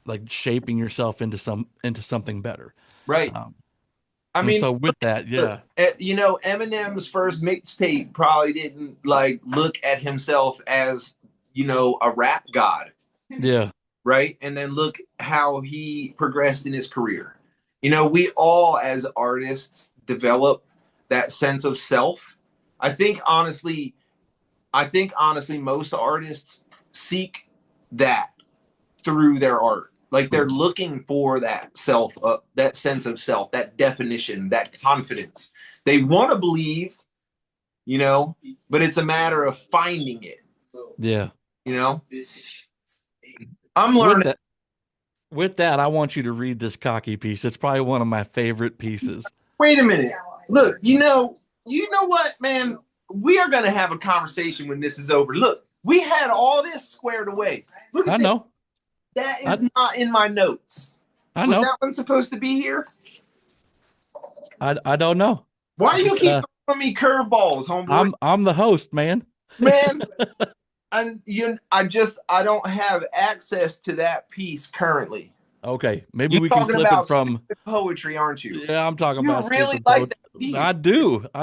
like shaping yourself into something better. Right. Um, I and mean, so with that, look, yeah, Eminem's first mixtape probably didn't like look at himself as, a rap god, yeah, right? And then look how he progressed in his career. We all as artists develop that sense of self. I think honestly, most artists seek that through their art. Like they're looking for that self, that sense of self, that definition, that confidence. They want to believe, you know, but it's a matter of finding it. yeah. You know, I'm With learning. that, with that, I want you to read this cocky piece. It's probably one of my favorite pieces. Wait a minute. Look, you know what, man? We are going to have a conversation when this is over. Look, we had all this squared away. Look at I this. know, That I is not in my notes. I Was know, that one supposed to be here? I don't know. Why do you keep throwing me curveballs, homeboy? I'm the host, man. Man, I don't have access to that piece currently. Okay, maybe You we can talking clip it about from. stupid poetry, aren't you? Yeah, I'm talking You about really stupid like poetry. that piece. I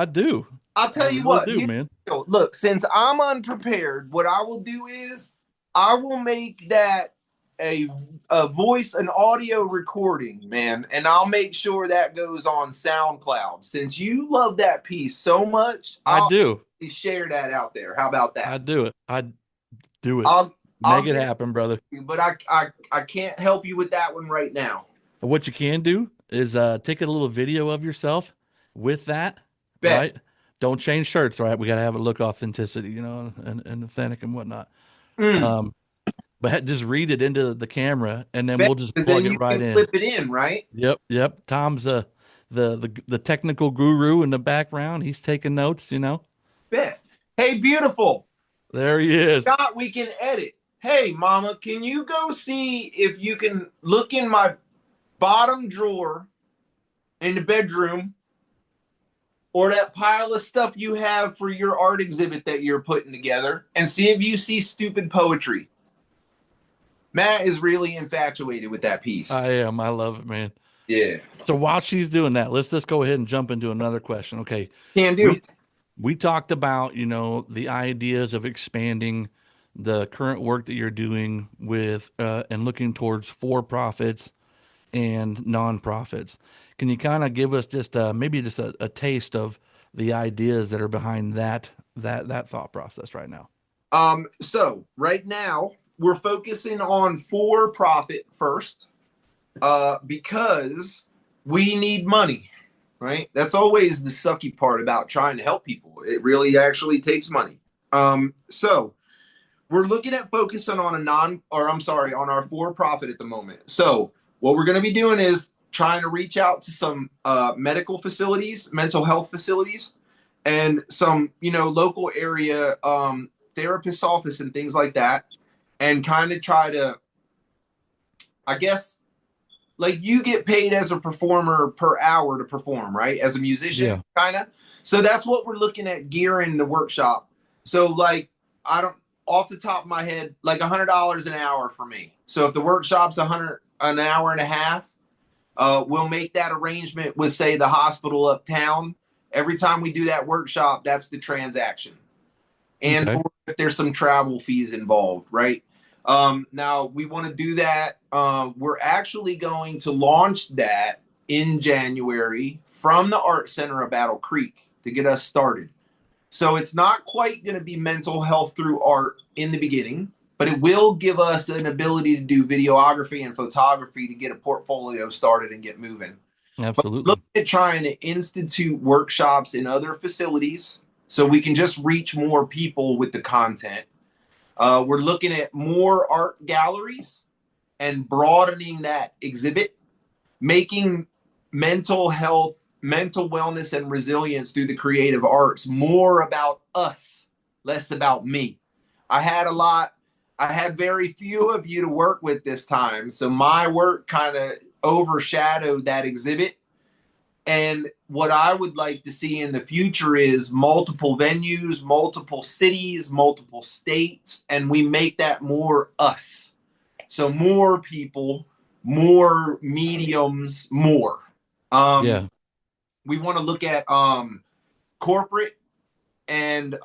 do. I'll I tell you really what, do, man. look, since I'm unprepared, what I will do is I will make that a a voice, an audio recording, man, and I'll make sure that goes on SoundCloud. Since you love that piece so much, I I'll do. share that out there. How about I that? do it. I do it. I'll Make I'll it get it, happen, brother. but I can't help you with that one right now. What you can do is take a little video of yourself with that, Bet, right? Don't change shirts, right? We got to have it look authenticity, and authentic and whatnot. mm, Um, but just read it into the camera, and then bet, we'll just because plug then it you right can in. clip it in, right? Yep, yep. Tom's the technical guru in the background. He's taking notes. Bet. Hey, beautiful. There he is. Scott, we can edit. Hey, mama, can you go see if you can look in my bottom drawer in the bedroom or that pile of stuff you have for your art exhibit that you're putting together and see if you see stupid poetry? Matt is really infatuated with that piece. I am. I love it, man. Yeah. So while she's doing that, let's just go ahead and jump into another question. Okay. Can do. We we talked about, the ideas of expanding the current work that you're doing with and looking towards for profits and nonprofits. Can you kind of give us just maybe just a taste of the ideas that are behind that thought process right now? So right now we're focusing on for profit first, because we need money, right? That's always the sucky part about trying to help people. It really actually takes money. So we're looking at focusing on on our for profit at the moment. So what we're going to be doing is trying to reach out to some medical facilities, mental health facilities, and some local area therapist office and things like that, and kind of try to, I guess, like you get paid as a performer per hour to perform, right? As a musician, Yeah. kind of. So that's what we're looking at gearing the workshop. So like, I don't, off the top of my head, like $100 an hour for me. So if the workshop's an hour and a half, we'll make that arrangement with, say, the hospital uptown. Every time we do that workshop, that's the transaction. And Okay. or if there's some travel fees involved, right? Now we want to do that. We're actually going to launch that in January from the Art Center of Battle Creek to get us started. So it's not quite going to be mental health through art in the beginning, but it will give us an ability to do videography and photography to get a portfolio started and get moving. But look Absolutely. at trying to institute workshops in other facilities so we can just reach more people with the content. We're looking at more art galleries and broadening that exhibit, making mental health, mental wellness, and resilience through the creative arts more about us, less about me. I had a lot, I had very few of you to work with this time. So my work kind of overshadowed that exhibit. And what I would like to see in the future is multiple venues, multiple cities, multiple states, and we make that more us. So more people, more mediums, more. Um, Yeah. we want to look at corporate and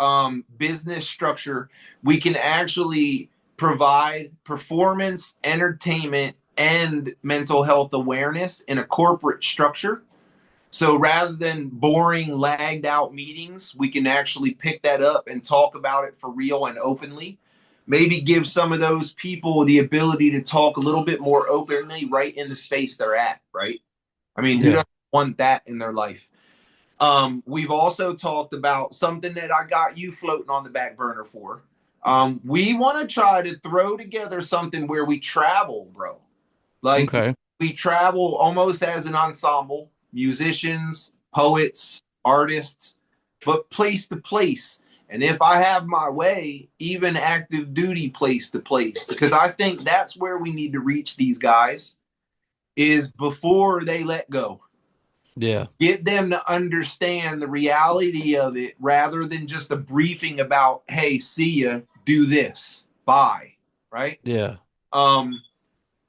business structure. We can actually provide performance, entertainment, and mental health awareness in a corporate structure. So rather than boring, lagged out meetings, we can actually pick that up and talk about it for real and openly. Maybe give some of those people the ability to talk a little bit more openly right in the space they're at, right? I mean, who Yeah. doesn't want that in their life? We've also talked about something that I got you floating on the back burner for. We want to try to throw together something where we travel, bro. Like Okay. we travel almost as an ensemble, musicians, poets, artists, but place to place. And if I have my way, even active duty place to place, because I think that's where we need to reach these guys is before they let go. Yeah. Get them to understand the reality of it rather than just a briefing about, hey, see ya, do this, bye, right? Yeah. Um,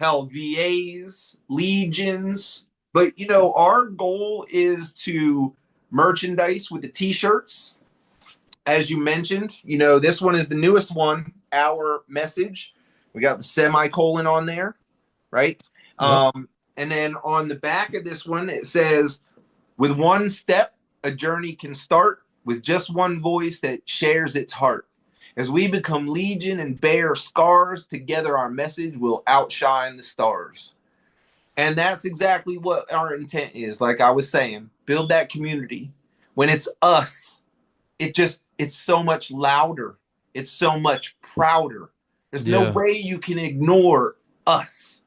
hell, VAs, legions. But our goal is to merchandise with the t-shirts. As you mentioned, this one is the newest one, our message. We got the semicolon on there, right? Yep. And then on the back of this one, it says, with one step, a journey can start with just one voice that shares its heart. As we become legion and bear scars, together our message will outshine the stars. And that's exactly what our intent is. Like I was saying, build that community. When it's us, it's so much louder. It's so much prouder. There's no Yeah. way you can ignore us,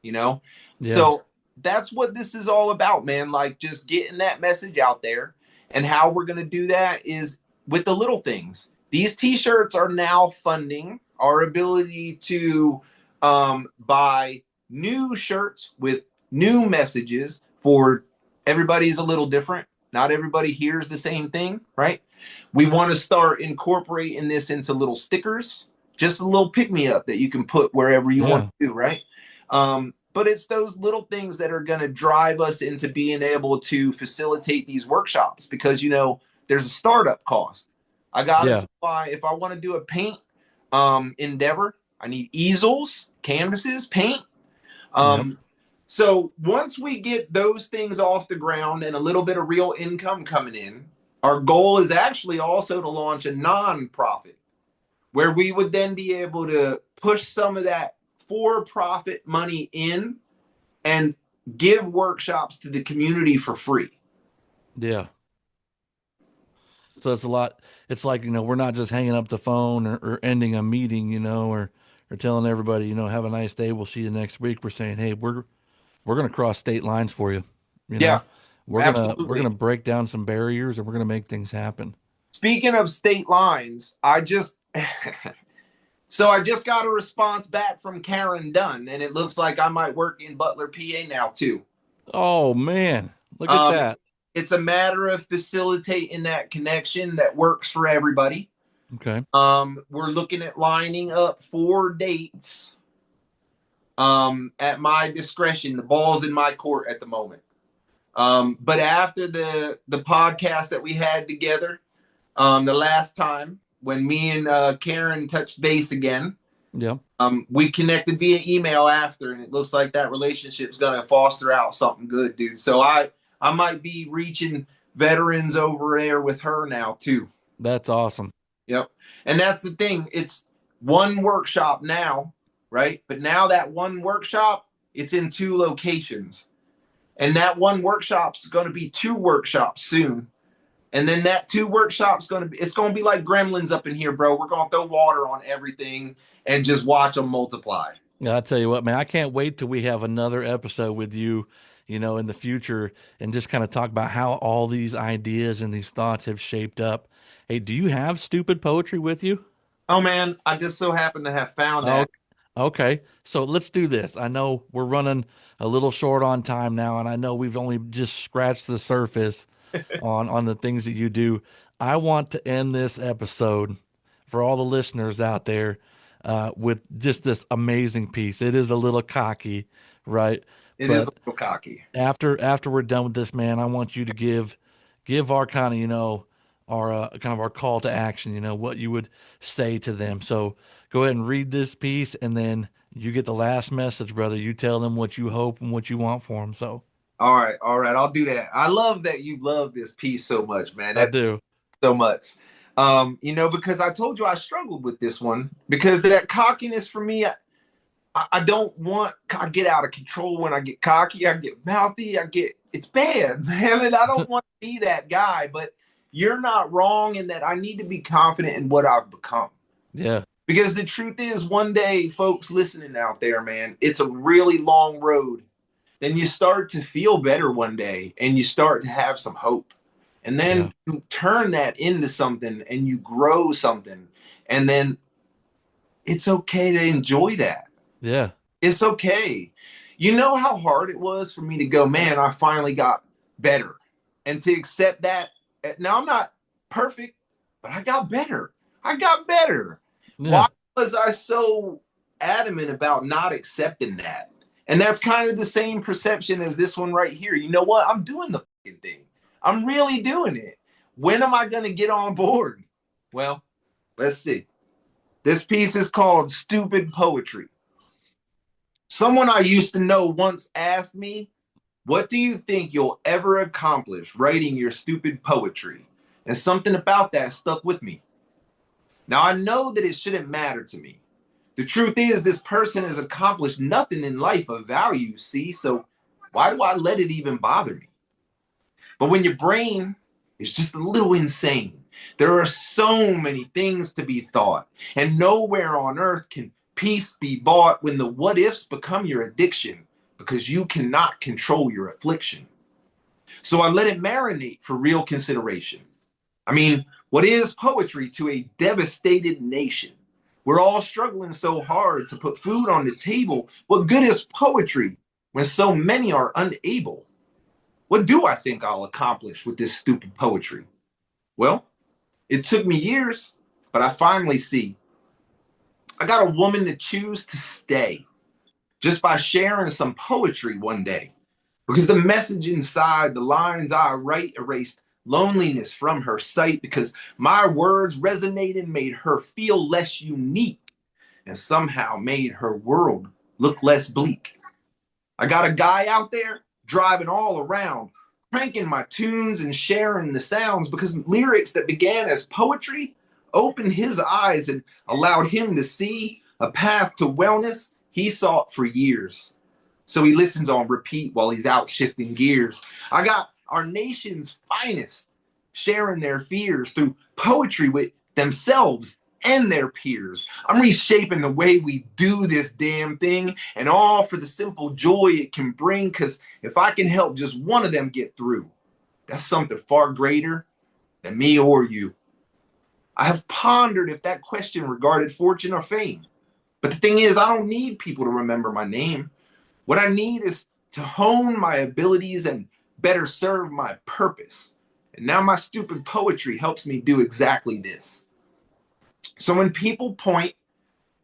you know? Yeah. So that's what this is all about, man. Like just getting that message out there. And how we're going to do that is with the little things. These t-shirts are now funding our ability to buy new shirts with new messages for everybody's a little different. Not everybody hears the same thing, right? We want to start incorporating this into little stickers, just a little pick me up that you can put wherever you want Yeah. to do, right? But it's those little things that are going to drive us into being able to facilitate these workshops because, there's a startup cost. I got to Yeah. supply, if I want to do a paint endeavor, I need easels, canvases, paint. Yep. Um, so once we get those things off the ground and a little bit of real income coming in, our goal is actually also to launch a nonprofit where we would then be able to push some of that for profit money in and give workshops to the community for free. Yeah. So it's a lot. It's like, we're not just hanging up the phone or ending a meeting, or telling everybody, have a nice day. We'll see you next week. We're saying, hey, we're gonna cross state lines for you. You Yeah, know, we're gonna absolutely. break down some barriers and we're gonna make things happen. Speaking of state lines, I just so I just got a response back from Karen Dunn, and it looks like I might work in Butler, PA now too. Oh man, look at Um, that. it's a matter of facilitating that connection that works for everybody. Okay. We're looking at lining up 4 dates at my discretion. The ball's in my court at the moment. But after the podcast that we had together the last time when me and Karen touched base again, Yeah. we connected via email after, and it looks like that relationship's gonna foster out something good, dude. So I might be reaching veterans over there with her now too. That's awesome. Yep. And that's the thing. It's one workshop now, right? But now that one workshop, it's in two locations. And that one workshop's going to be two workshops soon. And then that two workshops it's going to be like gremlins up in here, bro. We're going to throw water on everything and just watch them multiply. Yeah, I'll tell you what, man, I can't wait till we have another episode with you, in the future and just kind of talk about how all these ideas and these thoughts have shaped up. Hey, do you have stupid poetry with you? Oh man, I just so happen to have found Oh, that. Okay, so let's do this. I know we're running a little short on time now, and I know we've only just scratched the surface on the things that you do. I want to end this episode for all the listeners out there with just this amazing piece. It is a little cocky, right? It is a But little cocky. after we're done with this, man, I want you to give our kind of, our kind of our call to action, what you would say to them. So go ahead and read this piece, and then you get the last message, brother. You tell them what you hope and what you want for them. So All right, I'll do that. I love that you love this piece so much, man. I That's do. so much. Because I told you I struggled with this one because that cockiness for me, I don't want. I get out of control when I get cocky. I get mouthy. It's bad, man, and I don't want to be that guy. But you're not wrong in that I need to be confident in what I've become. Yeah. Because the truth is, one day, folks listening out there, man, it's a really long road. Then you start to feel better one day and you start to have some hope. And Yeah. then you turn that into something and you grow something. And then it's okay to enjoy that. Yeah. It's okay. You know how hard it was for me to go, man, I finally got better. And to accept that. Now I'm not perfect, but I got better. I got better. Yeah. Why was I so adamant about not accepting that? And that's kind of the same perception as this one right here. You know what? I'm doing the fucking thing. I'm really doing it. When am I going to get on board? Well, let's see. This piece is called Stupid Poetry. Someone I used to know once asked me, what do you think you'll ever accomplish writing your stupid poetry? And something about that stuck with me. Now, I know that it shouldn't matter to me. The truth is, this person has accomplished nothing in life of value, see? So why do I let it even bother me? But when your brain is just a little insane, there are so many things to be thought, and nowhere on earth can peace be bought when the what ifs become your addiction because you cannot control your affliction. So I let it marinate for real consideration. I mean, what is poetry to a devastated nation? We're all struggling so hard to put food on the table. What good is poetry when so many are unable? What do I think I'll accomplish with this stupid poetry? Well, it took me years, but I finally see. I got a woman to choose to stay just by sharing some poetry one day. Because the message inside the lines I write erased loneliness from her sight because my words resonated and made her feel less unique and somehow made her world look less bleak. I got a guy out there driving all around, cranking my tunes and sharing the sounds because lyrics that began as poetry opened his eyes and allowed him to see a path to wellness he sought for years. So he listens on repeat while he's out shifting gears. I got our nation's finest sharing their fears through poetry with themselves and their peers. I'm reshaping the way we do this damn thing, and all for the simple joy it can bring. Because if I can help just one of them get through, that's something far greater than me or you. I have pondered if that question regarded fortune or fame. But the thing is, I don't need people to remember my name. What I need is to hone my abilities and better serve my purpose. And now my stupid poetry helps me do exactly this. So when people point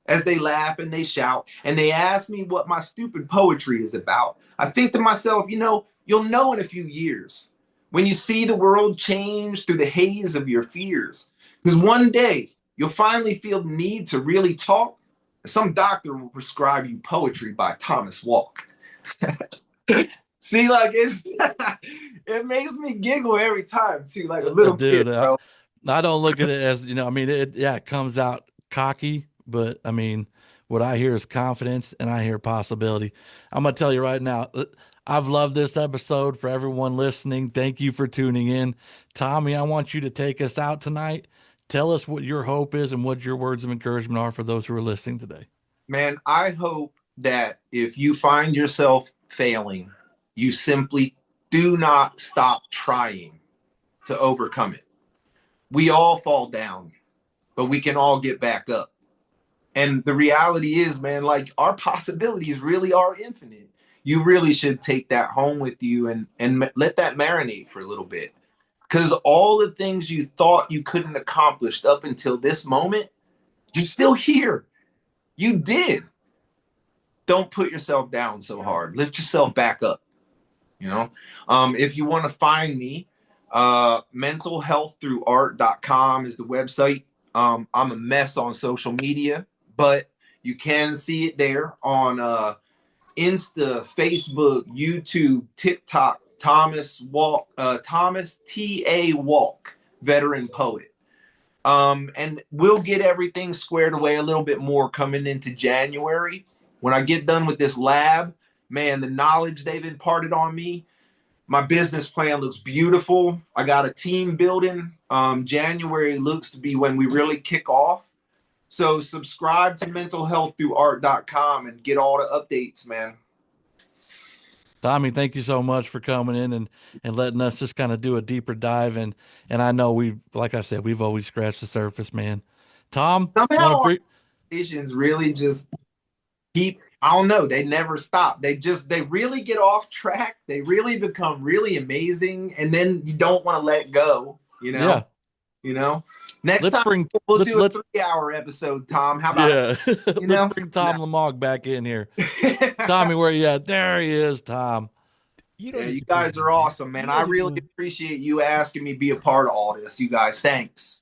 as they laugh and they shout and they ask me what my stupid poetry is about, I think to myself, you'll know in a few years when you see the world change through the haze of your fears. Because one day you'll finally feel the need to really talk. Some doctor will prescribe you poetry by Thomas Walk. See, like it makes me giggle every time too, like a little kid, Dude, bro. I don't look at it as, I mean, yeah, it comes out cocky, but I mean, what I hear is confidence and I hear possibility. I'm going to tell you right now, I've loved this episode. For everyone listening, thank you for tuning in. Tommy, I want you to take us out tonight. Tell us what your hope is and what your words of encouragement are for those who are listening today. Man, I hope that if you find yourself failing, you simply do not stop trying to overcome it. We all fall down, but we can all get back up. And the reality is, man, like our possibilities really are infinite. You really should take that home with you and let that marinate for a little bit. Because all the things you thought you couldn't accomplish up until this moment, you're still here. You did. Don't put yourself down so hard. Lift yourself back up. You know, if you want to find me, mentalhealththroughart.com is the website. I'm a mess on social media, but you can see it there on Insta, Facebook, YouTube, TikTok. Thomas T.A. Walk, veteran poet. And we'll get everything squared away a little bit more coming into January. When I get done with this lab, man, the knowledge they've imparted on me, my business plan looks beautiful. I got a team building. January looks to be when we really kick off. So subscribe to mentalhealththroughart.com and get all the updates, man. Tommy, thank you so much for coming in and letting us just kind of do a deeper dive. And I know like I said, we've always scratched the surface, man. Tom, want to Somehow our pre conversations really just keep, I don't know, they never stop. They really get off track. They really become really amazing. And then you don't want to let go, you know? Yeah, You know, next let's time bring we'll let's do a let's 3 hour episode, Tom. How about yeah, it? You let's know? bring Tom Lamog back in here. Tommy, where you at? There he is, Tom. You don't Yeah, need you to bring guys me are back. awesome, man. You I guys are really doing. appreciate you asking me to be a part of all this. You guys, thanks.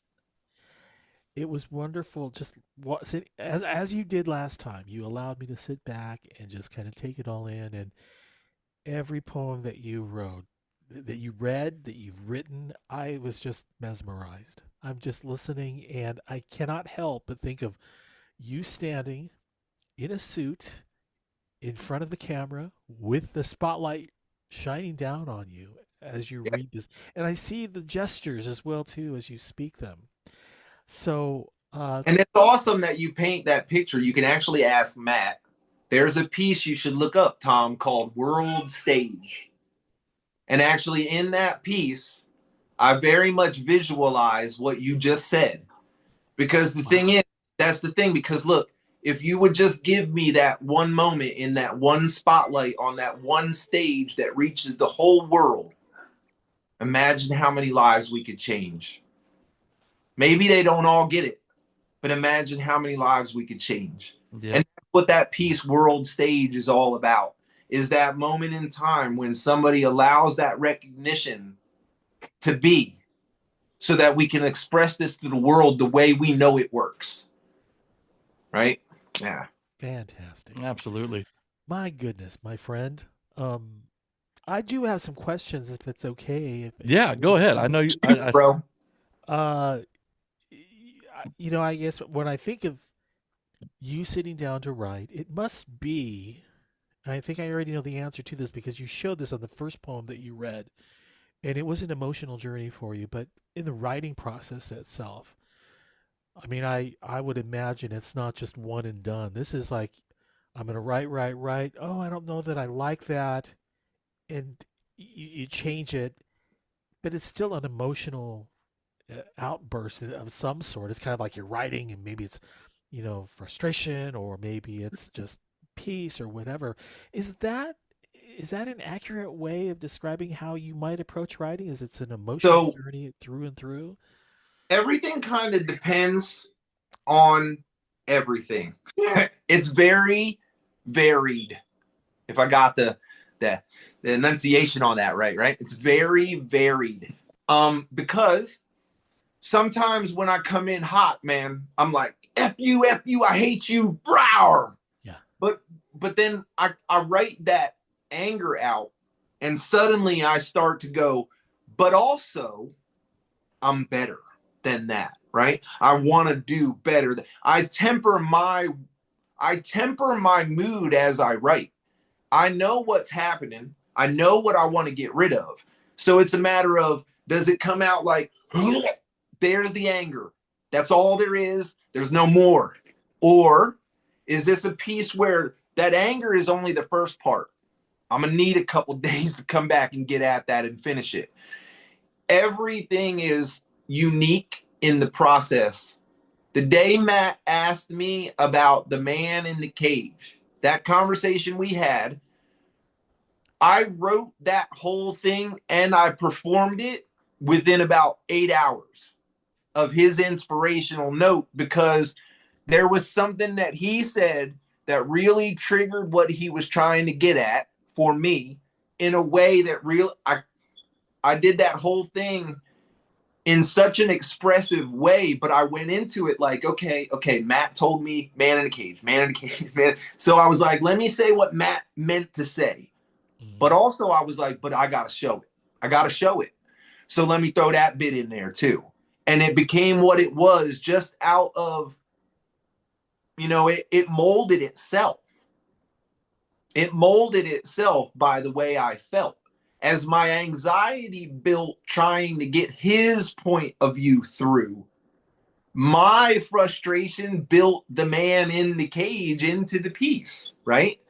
It was wonderful. Just sit as you did last time. You allowed me to sit back and just kind of take it all in. And every poem that you wrote, that you read, that you've written, I was just mesmerized. I'm just listening, and I cannot help but think of you standing in a suit in front of the camera with the spotlight shining down on you as you Yeah. read this. And I see the gestures as well too as you speak them. So And it's awesome that you paint that picture. You can actually ask Matt. There's a piece you should look up, Tom, called World Stage. And actually, in that piece, I very much visualize what you just said. Because the thing wow. is, that's the thing. Because look, if you would just give me that one moment in that one spotlight on that one stage that reaches the whole world, imagine how many lives we could change. Maybe they don't all get it, but imagine how many lives we could change. Yep. And that's what that peace world stage is all about, is that moment in time when somebody allows that recognition to be so that we can express this to the world the way we know it works. Right? Yeah. Fantastic. Absolutely. My goodness, my friend. Um, I do have some questions if it's okay. Yeah, go ahead. I know you. Bro. Uh, I guess when I think of you sitting down to write, it must be. I think I already know the answer to this because you showed this on the first poem that you read, and it was an emotional journey for you. But in the writing process itself, I mean, I would imagine it's not just one and done. This is like, I'm going to write, write, write. Oh, I don't know that I like that. And you change it, but it's still an emotional outburst of some sort. It's kind of like you're writing, and maybe it's, frustration, or maybe it's just peace or whatever. Is that is that an accurate way of describing how you might approach writing? Is it's an emotional So journey through and through? everything kind of depends on everything. It's very varied. If I got the the enunciation on that right? It's very varied. Because sometimes when I come in hot, man, I'm like, F you, I hate you, brow. Yeah. But then I write that anger out, and suddenly I start to go, but also I'm better than that, right? I want to do better. I temper my mood as I write. I know what's happening. I know what I want to get rid of. So it's a matter of, does it come out like, there's the anger. That's all there is. There's no more. Or is this a piece where that anger is only the first part? I'm going to need a couple days to come back and get at that and finish it. Everything is unique in the process. The day Matt asked me about the man in the cage, that conversation we had, I wrote that whole thing and I performed it within about 8 hours of his inspirational note, because there was something that he said that really triggered what he was trying to get at for me in a way that I did that whole thing in such an expressive way, but I went into it like, okay, Matt told me man in a cage, man in a cage, man. So I was like, let me say what Matt meant to say. Mm-hmm. But also I was like, but I got to show it. I got to show it. So let me throw that bit in there too. And it became what it was just out of, it molded itself. It molded itself by the way I felt. As my anxiety built trying to get his point of view through, my frustration built the man in the cage into the piece, right?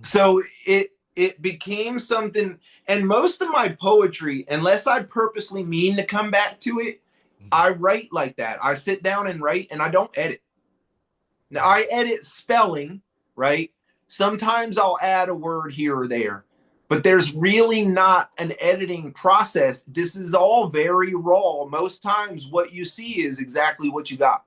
So it became something, and most of my poetry, unless I purposely mean to come back to it, I write like that. I sit down and write, and I don't edit. Now I edit spelling, right? Sometimes I'll add a word here or there, but there's really not an editing process. This is all very raw. Most times what you see is exactly what you got.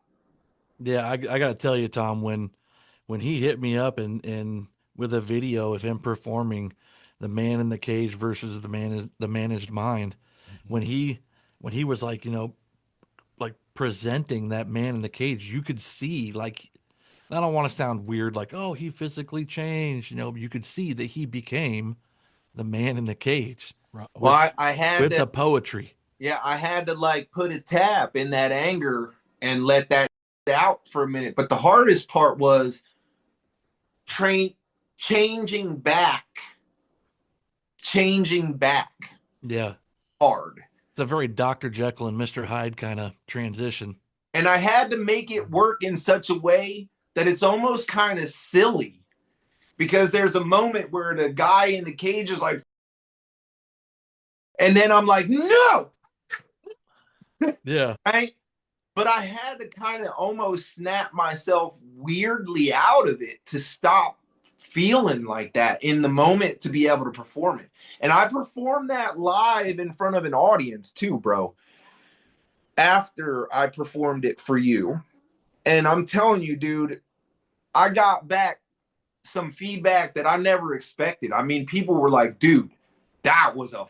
Yeah, I got to tell you, Tom, when he hit me up and with a video of him performing the man in the cage versus the managed mind, Mm-hmm. when he when he was like, like presenting that man in the cage, you could see, like, I don't want to sound weird, like, oh, he physically changed, you could see that he became the man in the cage Well, with I had the to, poetry. yeah, I had to like put a tap in that anger and let that out for a minute. But the hardest part was train changing back, changing back Yeah. hard. It's a very Dr. Jekyll and Mr. Hyde kind of transition. And I had to make it work in such a way that it's almost kind of silly, because there's a moment where the guy in the cage is like, and then I'm like, no, Yeah. right? But I had to kind of almost snap myself weirdly out of it to stop feeling like that in the moment to be able to perform it. And I performed that live in front of an audience too, bro, after I performed it for you. And I'm telling you, dude, I got back some feedback that I never expected. I mean, people were like, dude, that was a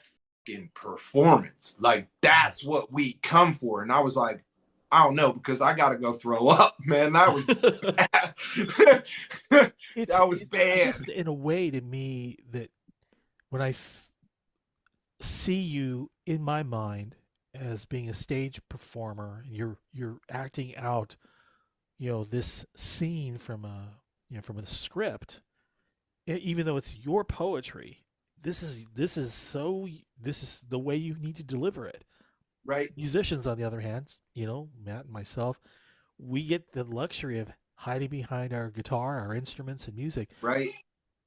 fucking performance. Like, that's what we come for. And I was like, I don't know, because I got to go throw up, man. That was bad. That was I bad. guess in a way to me that when see you in my mind as being a stage performer, you're acting out, this scene from from a script, even though it's your poetry. This is the way you need to deliver it. Right, Musicians, on the other hand, Matt and myself, we get the luxury of hiding behind our guitar, our instruments, and music. right.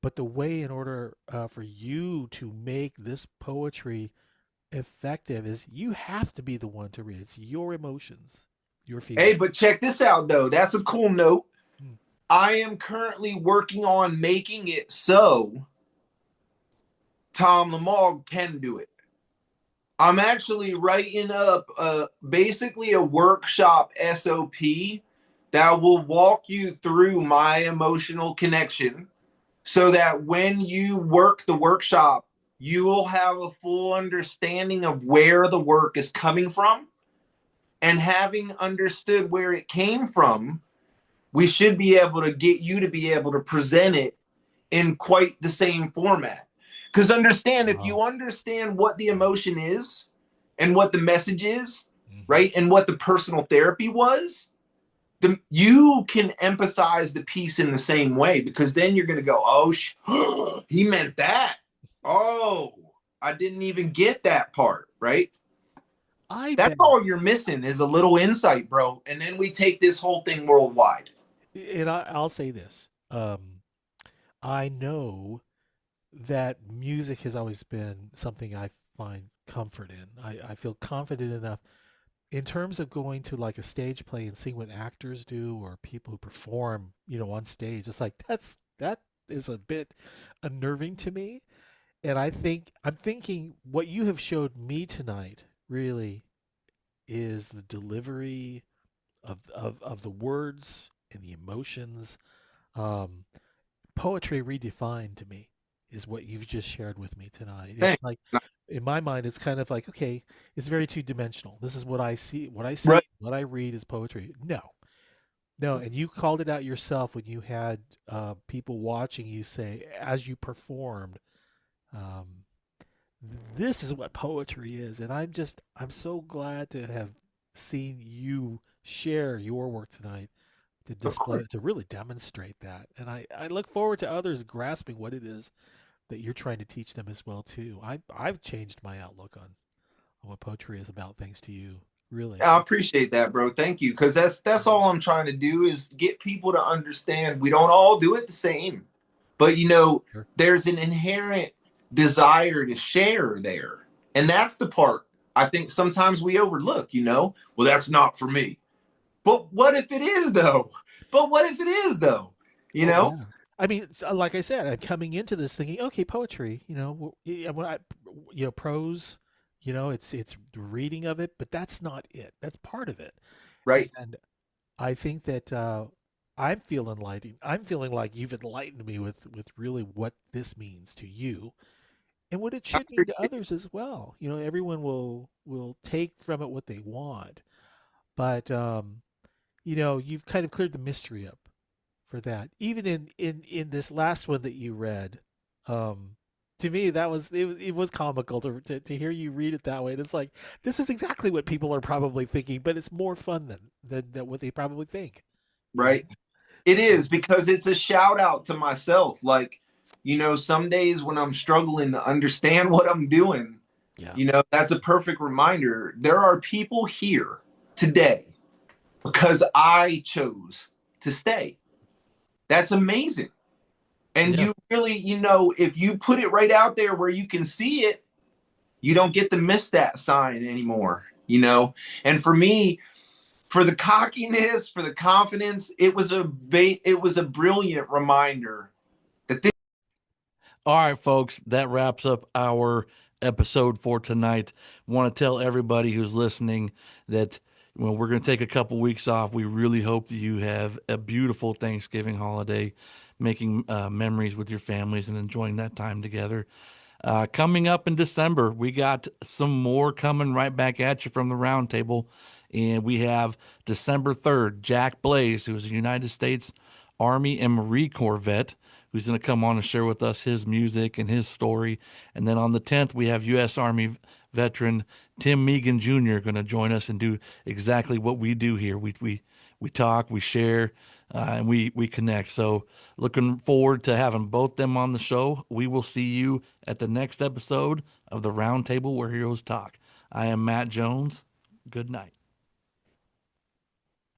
But the way, in order for you to make this poetry effective, is you have to be the one to read it. It's your emotions, your Hey, feelings. but check this out, though. That's a cool note. Mm. I am currently working on making it so Tom Lamar can do it. I'm actually writing up basically a workshop SOP that will walk you through my emotional connection, so that when you work the workshop, you will have a full understanding of where the work is coming from. And having understood where it came from, we should be able to get you to be able to present it in quite the same format. Because understand, if you Wow. understand what the emotion is and what the message is, Mm-hmm. right, and what the personal therapy was, you can empathize the piece in the same way, because then you're going to go, oh, he meant that. Oh, I didn't even get that part, right? I That's bet, all you're missing is a little insight, bro. And then we take this whole thing worldwide. and I'll say this. I know that music has always been something I find comfort in. I feel confident enough in terms of going to like a stage play and seeing what actors do or people who perform, on stage, it's like that is a bit unnerving to me. And I'm thinking what you have showed me tonight really is the delivery of the words and the emotions. Um, Poetry redefined to me is what you've just shared with me tonight. It's Thanks. like in my mind, it's kind of like, okay, it's very two dimensional. This is what I see. What I Right. see, what I read is poetry. No, no, and you called it out yourself when you had people watching you say as you performed. Um, this is what poetry is, and I'm so glad to have seen you share your work tonight to Of display course. it, to really demonstrate that. And I look forward to others grasping what it is that you're trying to teach them as well too. I've changed my outlook on what poetry is about thanks to you. Really. I appreciate that, bro. Thank you. Because that's all I'm trying to do is get people to understand we don't all do it the same. But Sure. there's an inherent desire to share there. And that's the part I think sometimes we overlook. Well, that's not for me. But what if it is though? But what if it is though? You Oh know? yeah. I mean, like I said, I'm coming into this thinking, okay, poetry, when prose, it's the reading of it, but that's not it. That's part of it. Right. And I think that I'm feeling enlightened. I'm feeling like you've enlightened me with really what this means to you and what it I should mean to appreciate others as well. Everyone will take from it what they want, but you've kind of cleared the mystery up for that. Even in this last one that you read, um, to me it was comical to hear you read it that way. And it's like this is exactly what people are probably thinking, but it's more fun than what they probably think. You know, right. It so is because it's a shout out to myself. Like, some days when I'm struggling to understand what I'm doing, yeah, that's a perfect reminder. There are people here today because I chose to stay. That's amazing. And yeah, you really, if you put it right out there where you can see it, you don't get to miss that sign anymore. And for me, for the cockiness, for the confidence, it was a brilliant reminder that this. All right, folks, that wraps up our episode for tonight. Want to tell everybody who's listening that we're going to take a couple weeks off. We really hope that you have a beautiful Thanksgiving holiday, making memories with your families and enjoying that time together. Coming up in December, we got some more coming right back at you from the roundtable. And we have December 3rd, Jack Blaze, who's a United States Army and Marine Corps vet, who's going to come on and share with us his music and his story. And then on the 10th, we have U.S. Army veteran Tim Megan Jr. going to join us and do exactly what we do here. We talk, we share, and we connect. So looking forward to having both them on the show. We will see you at the next episode of the Roundtable where Heroes Talk. I am Matt Jones. Good night.